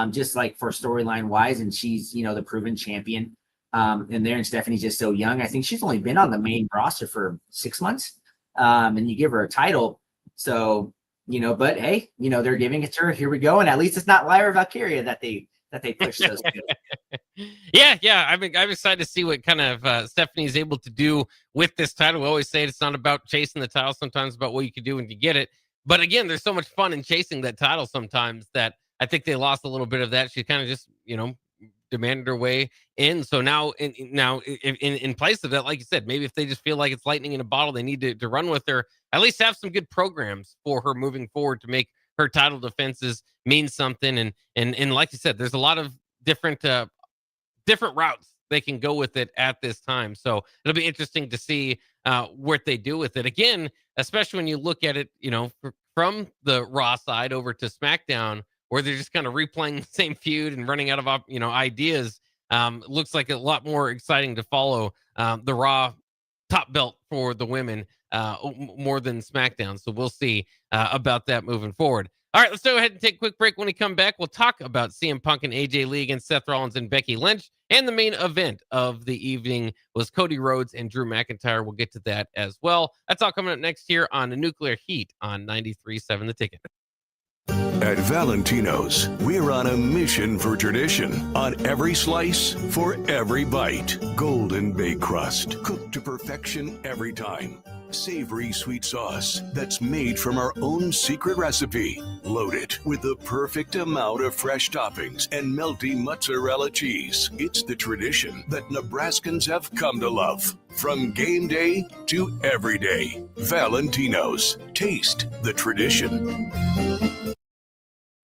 S5: Just like for storyline wise, and she's, the proven champion in there, and Stephanie's just so young. I think she's only been on the main roster for 6 months. And you give her a title. So, but hey, they're giving it to her. Here we go. And at least it's not Lyra Valkyria that they push those two.
S4: Yeah. I'm excited to see what kind of Stephanie's able to do with this title. We always say it's not about chasing the title, sometimes about what you can do when you get it. But again, there's so much fun in chasing that title sometimes that I think they lost a little bit of that. She kind of just, demanded her way in. So now in place of that, like you said, maybe if they just feel like it's lightning in a bottle, they need to run with her, at least have some good programs for her moving forward to make her title defenses mean something. And like you said, there's a lot of different different routes they can go with it at this time. So it'll be interesting to see what they do with it. Again, especially when you look at it, from the Raw side over to SmackDown, where they're just kind of replaying the same feud and running out of ideas. It looks like a lot more exciting to follow the Raw top belt for the women more than SmackDown. So we'll see about that moving forward. All right, let's go ahead and take a quick break. When we come back, we'll talk about CM Punk and AJ Lee against Seth Rollins and Becky Lynch. And the main event of the evening was Cody Rhodes and Drew McIntyre. We'll get to that as well. That's all coming up next here on the Nuclear Heat on 93.7 The Ticket.
S12: At Valentino's, we're on a mission for tradition. On every slice, for every bite. Golden baked crust, cooked to perfection every time. Savory sweet sauce that's made from our own secret recipe. Loaded with the perfect amount of fresh toppings and melty mozzarella cheese. It's the tradition that Nebraskans have come to love. From game day to every day. Valentino's. Taste the tradition.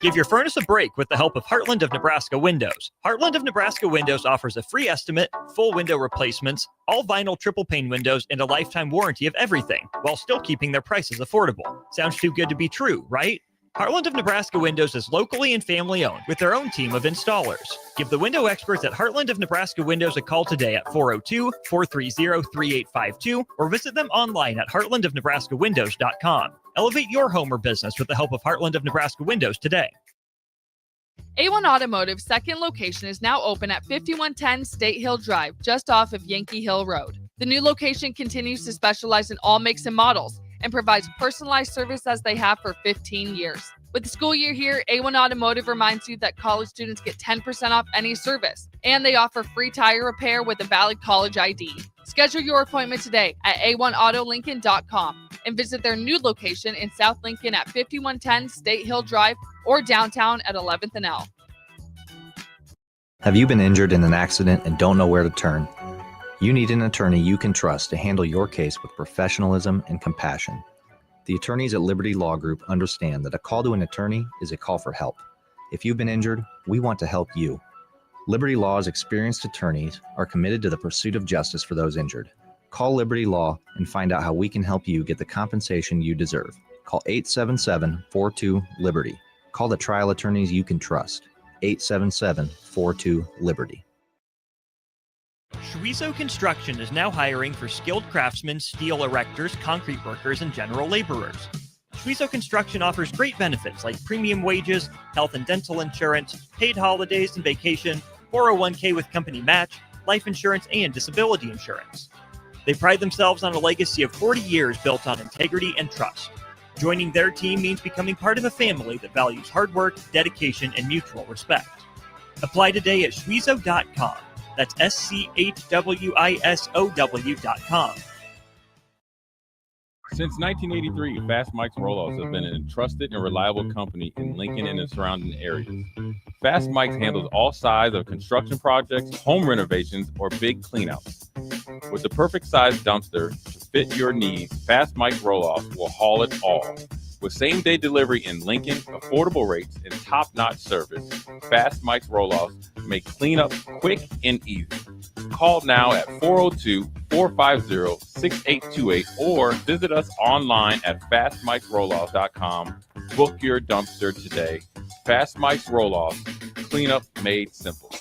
S10: Give your furnace a break with the help of Heartland of Nebraska Windows. Heartland of Nebraska Windows offers a free estimate, full window replacements, all vinyl triple pane windows, and a lifetime warranty of everything, while still keeping their prices affordable. Sounds too good to be true, right? Heartland of Nebraska Windows is locally and family owned with their own team of installers. Give the window experts at Heartland of Nebraska Windows a call today at 402-430-3852 or visit them online at heartlandofnebraskawindows.com. Elevate your home or business with the help of Heartland of Nebraska Windows today.
S13: A1 Automotive's second location is now open at 5110 State Hill Drive, just off of Yankee Hill Road. The new location continues to specialize in all makes and models and provides personalized service as they have for 15 years. With the school year here, A1 Automotive reminds you that college students get 10% off any service, and they offer free tire repair with a valid college ID. Schedule your appointment today at a1autolincoln.com and visit their new location in South Lincoln at 5110 State Hill Drive or downtown at 11th and L.
S14: Have you been injured in an accident and don't know where to turn? You need an attorney you can trust to handle your case with professionalism and compassion. The attorneys at Liberty Law Group understand that a call to an attorney is a call for help. If you've been injured, we want to help you. Liberty Law's experienced attorneys are committed to the pursuit of justice for those injured. Call Liberty Law and find out how we can help you get the compensation you deserve. Call 877-42-LIBERTY. Call the trial attorneys you can trust. 877-42-LIBERTY.
S10: Schwizo Construction is now hiring for skilled craftsmen, steel erectors, concrete workers, and general laborers. Schwizo Construction offers great benefits like premium wages, health and dental insurance, paid holidays and vacation, 401k with company match, life insurance, and disability insurance. They pride themselves on a legacy of 40 years built on integrity and trust. Joining their team means becoming part of a family that values hard work, dedication, and mutual respect. Apply today at schwizo.com. That's schwisow.com.
S11: Since 1983, Fast Mike's Rollouts has been an trusted and reliable company in Lincoln and the surrounding areas. Fast Mike's handles all sides of construction projects, home renovations, or big cleanouts. With the perfect size dumpster to fit your needs, Fast Mike's Rollouts will haul it all. With same-day delivery in Lincoln, affordable rates, and top-notch service, Fast Mike's Rollouts make cleanup quick and easy. Call now at 402-450-6828 or visit us online at fastmikesrolloffs.com. Book your dumpster today. Fast Mike's Rolloffs, cleanup made simple.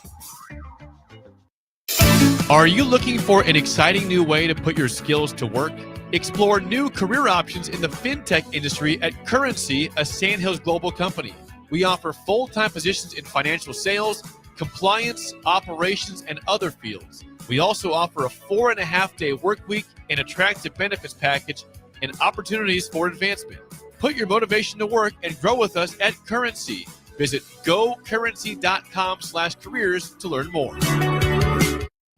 S1: Are you looking for an exciting new way to put your skills to work? Explore new career options in the fintech industry at Currency, a Sandhills global company. We offer full-time positions in financial sales, compliance, operations, and other fields. We also offer a 4.5-day work week, an attractive benefits package, and opportunities for advancement. Put your motivation to work and grow with us at Currency. Visit gocurrency.com/careers to learn more.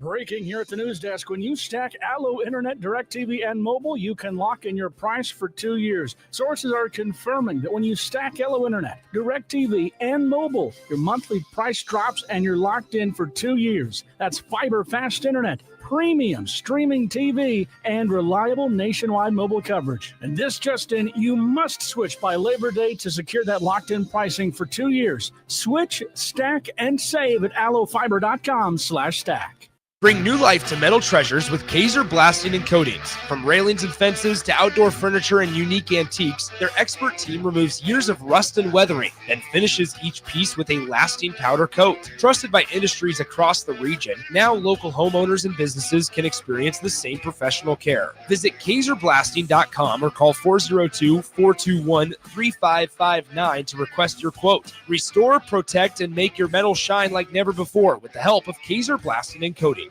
S2: Breaking here at the news desk. When you stack Allo Internet, DirecTV, and mobile, you can lock in your price for 2 years. Sources are confirming that when you stack Allo Internet, DirecTV, and mobile, your monthly price drops and you're locked in for 2 years. That's fiber fast internet, premium streaming TV, and reliable nationwide mobile coverage. And this just in, you must switch by Labor Day to secure that locked-in pricing for 2 years. Switch, stack, and save at allofiber.com/stack.
S15: Bring new life to metal treasures with Kaiser Blasting and Coatings. From railings and fences to outdoor furniture and unique antiques, their expert team removes years of rust and weathering, then finishes each piece with a lasting powder coat. Trusted by industries across the region, now local homeowners and businesses can experience the same professional care. Visit KaiserBlasting.com or call 402-421-3559 to request your quote. Restore, protect, and make your metal shine like never before with the help of Kaiser Blasting and Coatings.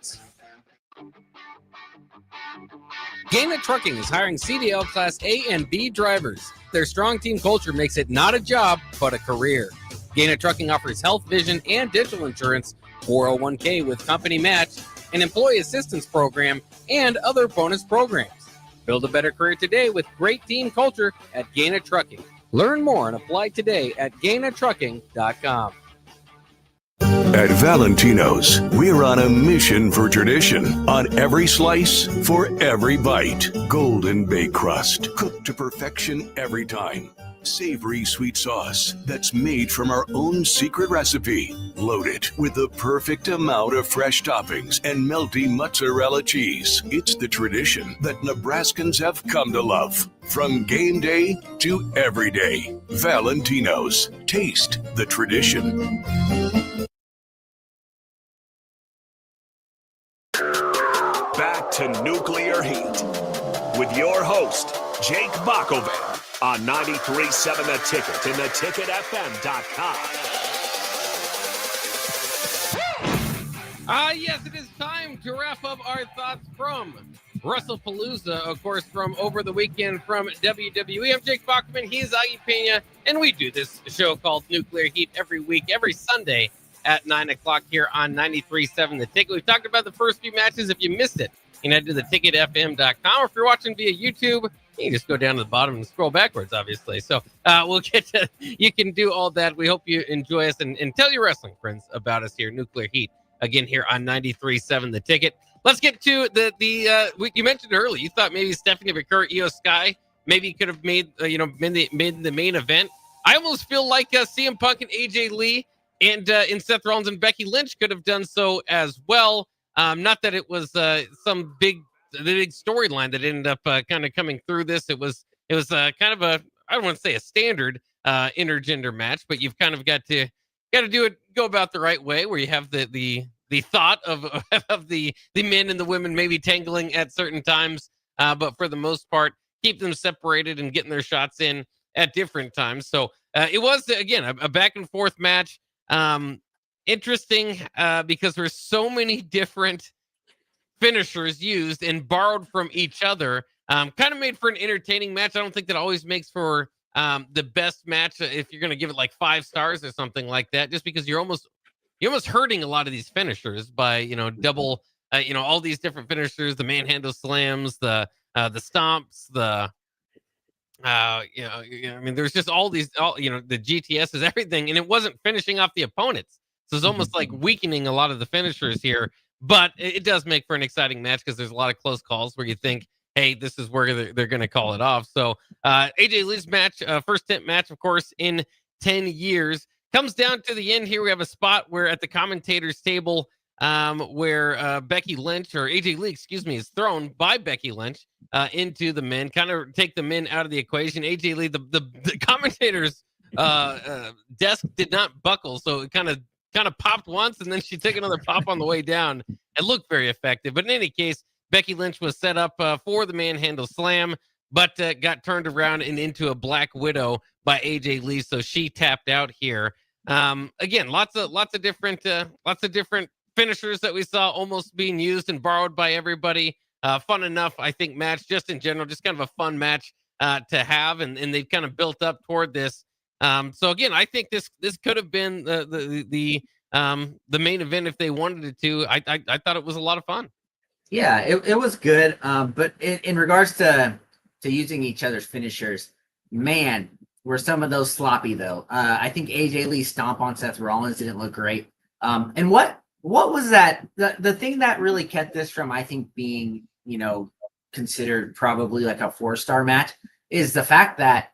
S16: Gaina Trucking is hiring CDL Class A and B drivers. Their strong team culture makes it not a job, but a career. Gaina Trucking offers health, vision, and dental insurance, 401k with company match, an employee assistance program, and other bonus programs. Build a better career today with great team culture at Gaina Trucking. Learn more and apply today at GainaTrucking.com.
S12: At Valentino's, we're on a mission for tradition. On every slice, for every bite. Golden baked crust, cooked to perfection every time. Savory sweet sauce that's made from our own secret recipe. Loaded with the perfect amount of fresh toppings and melty mozzarella cheese. It's the tradition that Nebraskans have come to love. From game day to every day. Valentino's. Taste the tradition.
S3: Back to Nuclear Heat with your host, Jake Bockoven on 93.7 The Ticket and theticketfm.com.
S4: Yes, it is time to wrap up our thoughts from Wrestlepalooza, of course, from over the weekend from WWE. I'm Jake Bockoven, he's Aggie Pena, and we do this show called Nuclear Heat every week, every Sunday at 9 o'clock here on 93.7 The Ticket. We've talked about the first few matches. If you missed it, you can head to theticketfm.com, or if you're watching via YouTube, you can just go down to the bottom and scroll backwards, obviously. So we'll get to, you can do all that. We hope you enjoy us and tell your wrestling friends about us here, Nuclear Heat, again here on 93.7 The Ticket. Let's get to the you mentioned earlier, you thought maybe Stephanie McCurry, Io Sky, maybe could have made the main event. I almost feel like CM Punk and AJ Lee and Seth Rollins and Becky Lynch could have done so as well. Not that it was some big storyline that ended up kind of coming through this. It was kind of a, I don't want to say a standard intergender match, but you've kind of got to do it, go about the right way, where you have the thought of the men and the women maybe tangling at certain times, but for the most part, keep them separated and getting their shots in at different times. So it was, again, a back and forth match. Interesting because there's so many different finishers used and borrowed from each other. Kind of made for an entertaining match. I don't think that always makes for the best match if you're going to give it like 5 stars or something like that, just because you're almost hurting a lot of these finishers by double all these different finishers, the manhandle slams, the stomps, I mean, there's just all these, the GTSs, everything, and it wasn't finishing off the opponents. So it's almost like weakening a lot of the finishers here, but it does make for an exciting match because there's a lot of close calls where you think, hey, this is where they're going to call it off. So AJ Lee's match, first tent match, of course, in 10 years, comes down to the end here. We have a spot where at the commentators table, where Becky Lynch, or AJ Lee, is thrown by Becky Lynch into the men, kind of take the men out of the equation. AJ Lee, the commentators' desk did not buckle, so it kind of popped once, and then she took another pop on the way down. It looked very effective. But in any case, Becky Lynch was set up for the manhandle slam, but got turned around and into a Black Widow by AJ Lee, so she tapped out here. Again, lots of different finishers that we saw almost being used and borrowed by everybody. Fun enough, I think, match just in general, just kind of a fun match to have, and they've kind of built up toward this. So again, I think this could have been the the main event if they wanted it to. I thought it was a lot of fun.
S5: Yeah, it was good. But in regards to using each other's finishers, man, were some of those sloppy though. I think AJ Lee's stomp on Seth Rollins didn't look great. And what was that? The thing that really kept this from, I think, being, considered probably like a 4-star match is the fact that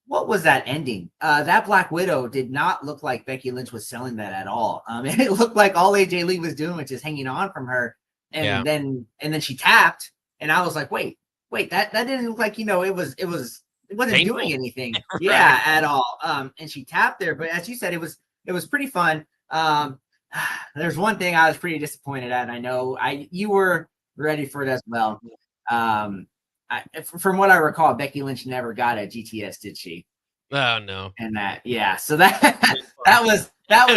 S5: what was that ending? That Black Widow did not look like Becky Lynch was selling that at all. It looked like all AJ Lee was doing was just hanging on from her. And then she tapped, and I was like, wait, that didn't look like, it wasn't
S4: Painful.
S5: doing anything.
S4: Right.
S5: Yeah, at all. And she tapped there, but as you said, it was pretty fun. There's one thing I was pretty disappointed at, and I know you were ready for it as well. From what I recall, Becky Lynch never got a GTS, did she?
S4: Oh no.
S5: And so that was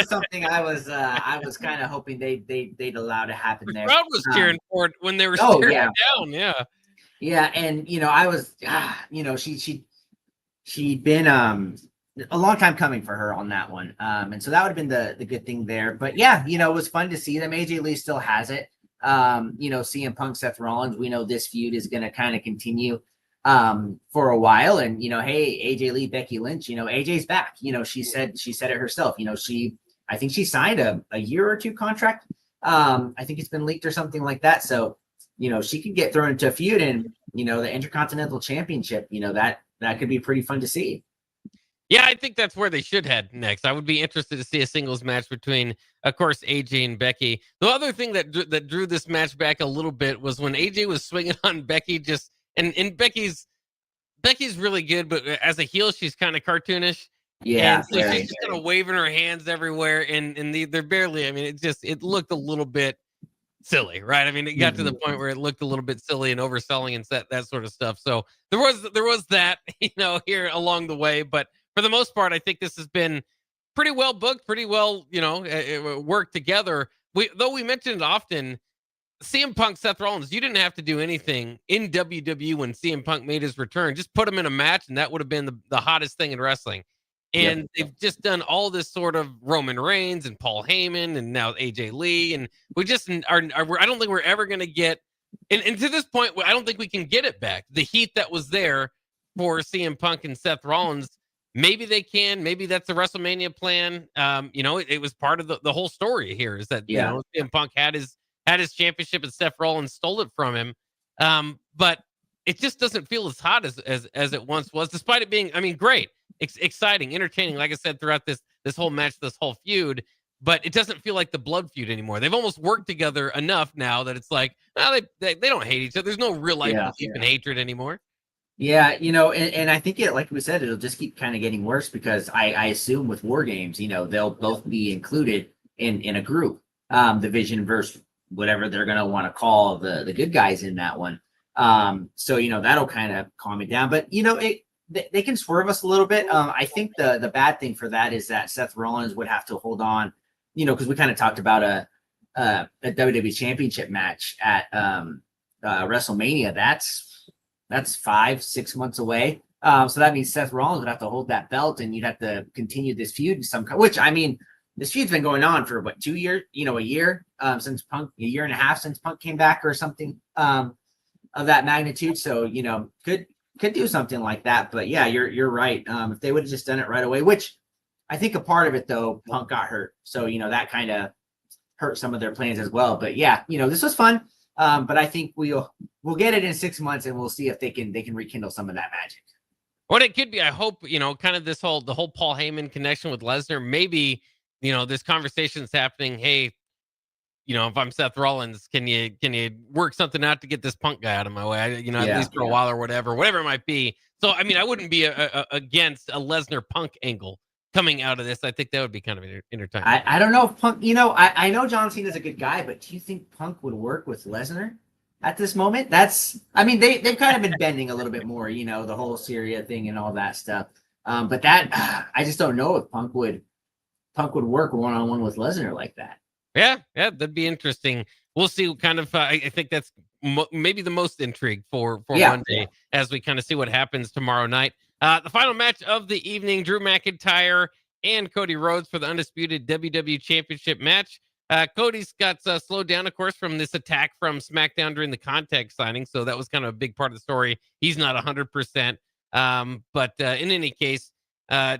S5: something I was kind of hoping they'd allow to happen there.
S4: The crowd was cheering for it when they were staring down. Yeah.
S5: Yeah, and I was, she'd been a long time coming for her on that one, and so that would have been the good thing there. But yeah, it was fun to see them. AJ Lee still has it. CM Punk, Seth Rollins. We know this feud is going to kind of continue for a while, and hey, AJ Lee, Becky Lynch. AJ's back. She said it herself. I think she signed a year or two contract. I think it's been leaked or something like that. So. She could get thrown into a feud and, the Intercontinental Championship, that could be pretty fun to see.
S4: Yeah, I think that's where they should head next. I would be interested to see a singles match between, of course, AJ and Becky. The other thing that drew this match back a little bit was when AJ was swinging on Becky, and Becky's really good, but as a heel, she's kind of cartoonish.
S5: Yeah,
S4: and so she's just kind of waving her hands everywhere, and they're barely. I mean, it looked a little bit silly, right? I mean, it got to the point where it looked a little bit silly and overselling and that sort of stuff. So there was that, here along the way. But for the most part, I think this has been pretty well booked, pretty well, worked together. Though we mentioned it often, CM Punk, Seth Rollins, you didn't have to do anything in WWE when CM Punk made his return. Just put him in a match, and that would have been the hottest thing in wrestling. And they've just done all this sort of Roman Reigns and Paul Heyman and now AJ Lee. And we just I don't think we're ever going to get, and to this point, I don't think we can get it back. The heat that was there for CM Punk and Seth Rollins, maybe they can, maybe that's the WrestleMania plan. It was part of the whole story here is that, CM Punk had his championship and Seth Rollins stole it from him. But it just doesn't feel as hot as it once was, despite it being, great. Exciting, entertaining, like I said, throughout this whole match, this whole feud, but it doesn't feel like the blood feud anymore. They've almost worked together enough now that it's like, they don't hate each other. There's no real deep and hatred anymore.
S5: Yeah, and I think like we said, it'll just keep kind of getting worse because I assume with War Games, they'll both be included in a group, the Vision versus whatever they're going to want to call the good guys in that one. So, that'll kind of calm it down, but they can swerve us a little bit. I think the bad thing for that is that Seth Rollins would have to hold on, because we kind of talked about a WWE Championship match at WrestleMania. That's 5-6 months away. So that means Seth Rollins would have to hold that belt, and you'd have to continue this feud in some kind. Which this feud's been going on for 2 years, a year since Punk, a year and a half since Punk came back or something of that magnitude. So could do something like that, but yeah, you're right. If they would have just done it right away, which I think a part of it though, Punk got hurt, so that kind of hurt some of their plans as well. But yeah, this was fun. But I think we'll get it in 6 months, and we'll see if they can rekindle some of that magic.
S4: What it could be, I hope, kind of the whole Paul Heyman connection with Lesnar. Maybe this conversation's happening. Hey, if I'm Seth Rollins, can you work something out to get this Punk guy out of my way? At least for a while or whatever it might be. So, I wouldn't be against a Lesnar Punk angle coming out of this. I think that would be kind of entertaining.
S5: I don't know if Punk, I know John Cena's a good guy, but do you think Punk would work with Lesnar at this moment? They've kind of been bending a little bit more, the whole Syria thing and all that stuff. But that, I just don't know if Punk would work one-on-one with Lesnar like that.
S4: Yeah, that'd be interesting. We'll see what kind of, I think that's maybe the most intrigue for Monday as we kind of see what happens tomorrow night. The final match of the evening, Drew McIntyre and Cody Rhodes for the undisputed WWE Championship match. Cody's got slowed down, of course, from this attack from SmackDown during the Contact signing, so that was kind of a big part of the story. He's not 100%, but in any case,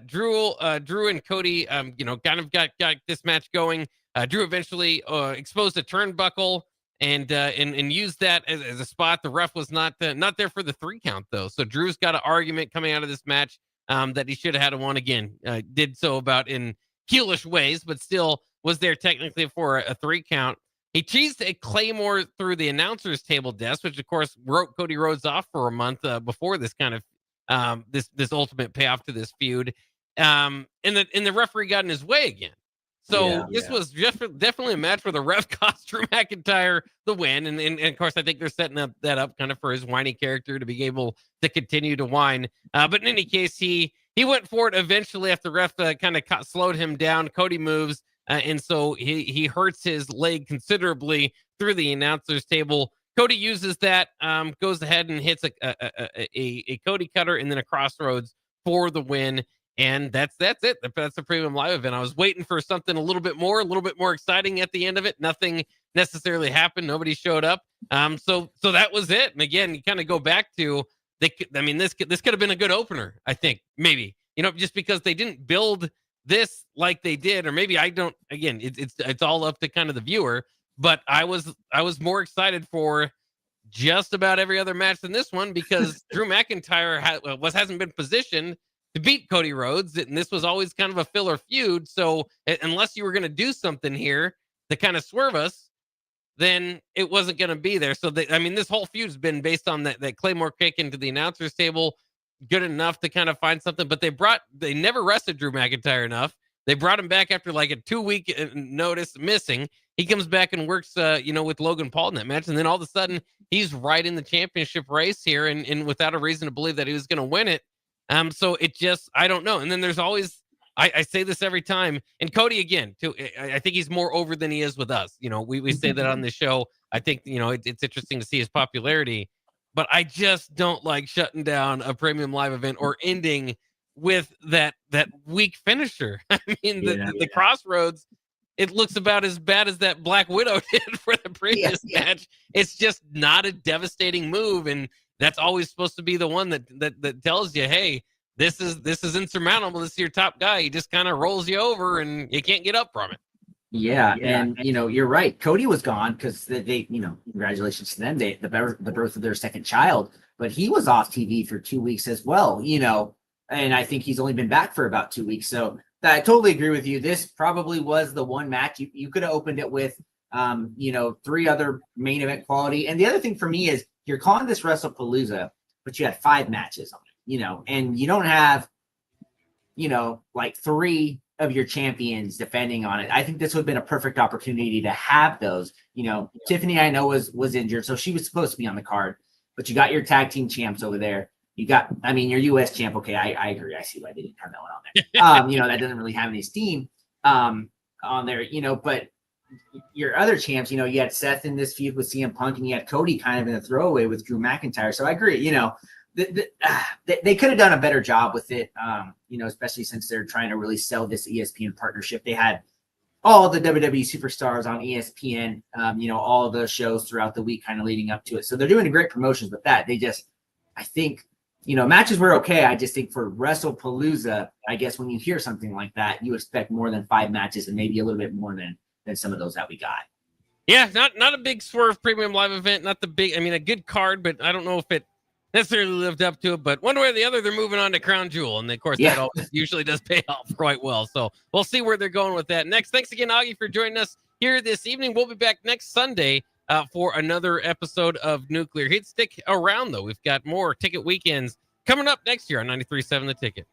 S4: Drew and Cody, kind of got this match going. Drew eventually exposed a turnbuckle and used that as a spot. The ref was not there for the 3 count though, so Drew's got an argument coming out of this match that he should have had one again. Did so about in heelish ways, but still was there technically for a 3 count. He cheesed a Claymore through the announcer's table desk, which of course wrote Cody Rhodes off for a month before this kind of this ultimate payoff to this feud. And the referee got in his way again. So this was definitely a match where the ref cost Drew McIntyre the win. And of course, I think they're setting that up kind of for his whiny character to be able to continue to whine. But in any case, he went for it eventually after the ref kind of slowed him down. Cody moves. And so he hurts his leg considerably through the announcer's table. Cody uses that, goes ahead and hits a Cody cutter and then a crossroads for the win. And that's it. That's a premium live event. I was waiting for something a little bit more exciting at the end of it. Nothing necessarily happened. Nobody showed up. So that was it. And again, you kind of go back to this could have been a good opener. I think maybe just because they didn't build this like they did, or maybe I don't. Again, it's all up to kind of the viewer. But I was more excited for just about every other match than this one because Drew McIntyre hasn't been positioned to beat Cody Rhodes, and this was always kind of a filler feud. So unless you were going to do something here to kind of swerve us, then it wasn't going to be there. So this whole feud's been based on that Claymore kick into the announcer's table, good enough to kind of find something. But they never rested Drew McIntyre enough. They brought him back after like a 2-week notice missing. He comes back and works, with Logan Paul in that match, and then all of a sudden he's right in the championship race here, and without a reason to believe that he was going to win it. So it just, I don't know. And then there's always, I say this every time, and Cody again, too, I think he's more over than he is with us. We say that on the show. I think, it's interesting to see his popularity, but I just don't like shutting down a premium live event or ending with that weak finisher. I mean, the crossroads, it looks about as bad as that Black Widow did for the previous match. It's just not a devastating move. And that's always supposed to be the one that tells you, hey, this is insurmountable. This is your top guy. He just kind of rolls you over and you can't get up from it.
S5: Yeah. And you're right. Cody was gone because they congratulations to them. The birth of their second child, but he was off TV for 2 weeks as well, and I think he's only been back for about 2 weeks. So I totally agree with you. This probably was the one match you could have opened it with, 3 other main event quality. And the other thing for me is, you're calling this Wrestlepalooza, but you had 5 matches on it, and you don't have, like 3 of your champions defending on it. I think this would have been a perfect opportunity to have those. Tiffany, I know was injured, so she was supposed to be on the card, but you got your tag team champs over there. You got, your U.S. champ. Okay, I agree. I see why they didn't have that one on there. That doesn't really have any steam on there, but your other champs, you had Seth in this feud with CM Punk, and you had Cody kind of in a throwaway with Drew McIntyre. So I agree, they could have done a better job with it, especially since they're trying to really sell this ESPN partnership. They had all the WWE superstars on ESPN, all of those shows throughout the week kind of leading up to it. So they're doing great promotions with that. I think, matches were okay. I just think for Wrestlepalooza, I guess when you hear something like that, you expect more than 5 matches and maybe a little bit more than some of those that we got.
S4: Yeah, not a big Swerve premium live event, not the big, a good card, but I don't know if it necessarily lived up to it, but one way or the other, they're moving on to Crown Jewel, and of course that usually does pay off quite well, so we'll see where they're going with that next. Thanks again, Augie, for joining us here this evening. We'll be back next Sunday for another episode of Nuclear Heat. Stick around, though. We've got more Ticket Weekends coming up next year on 93.7 The Ticket.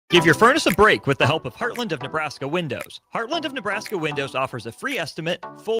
S10: Give your furnace a break with the help of Heartland of Nebraska Windows. Heartland of Nebraska Windows offers a free estimate, full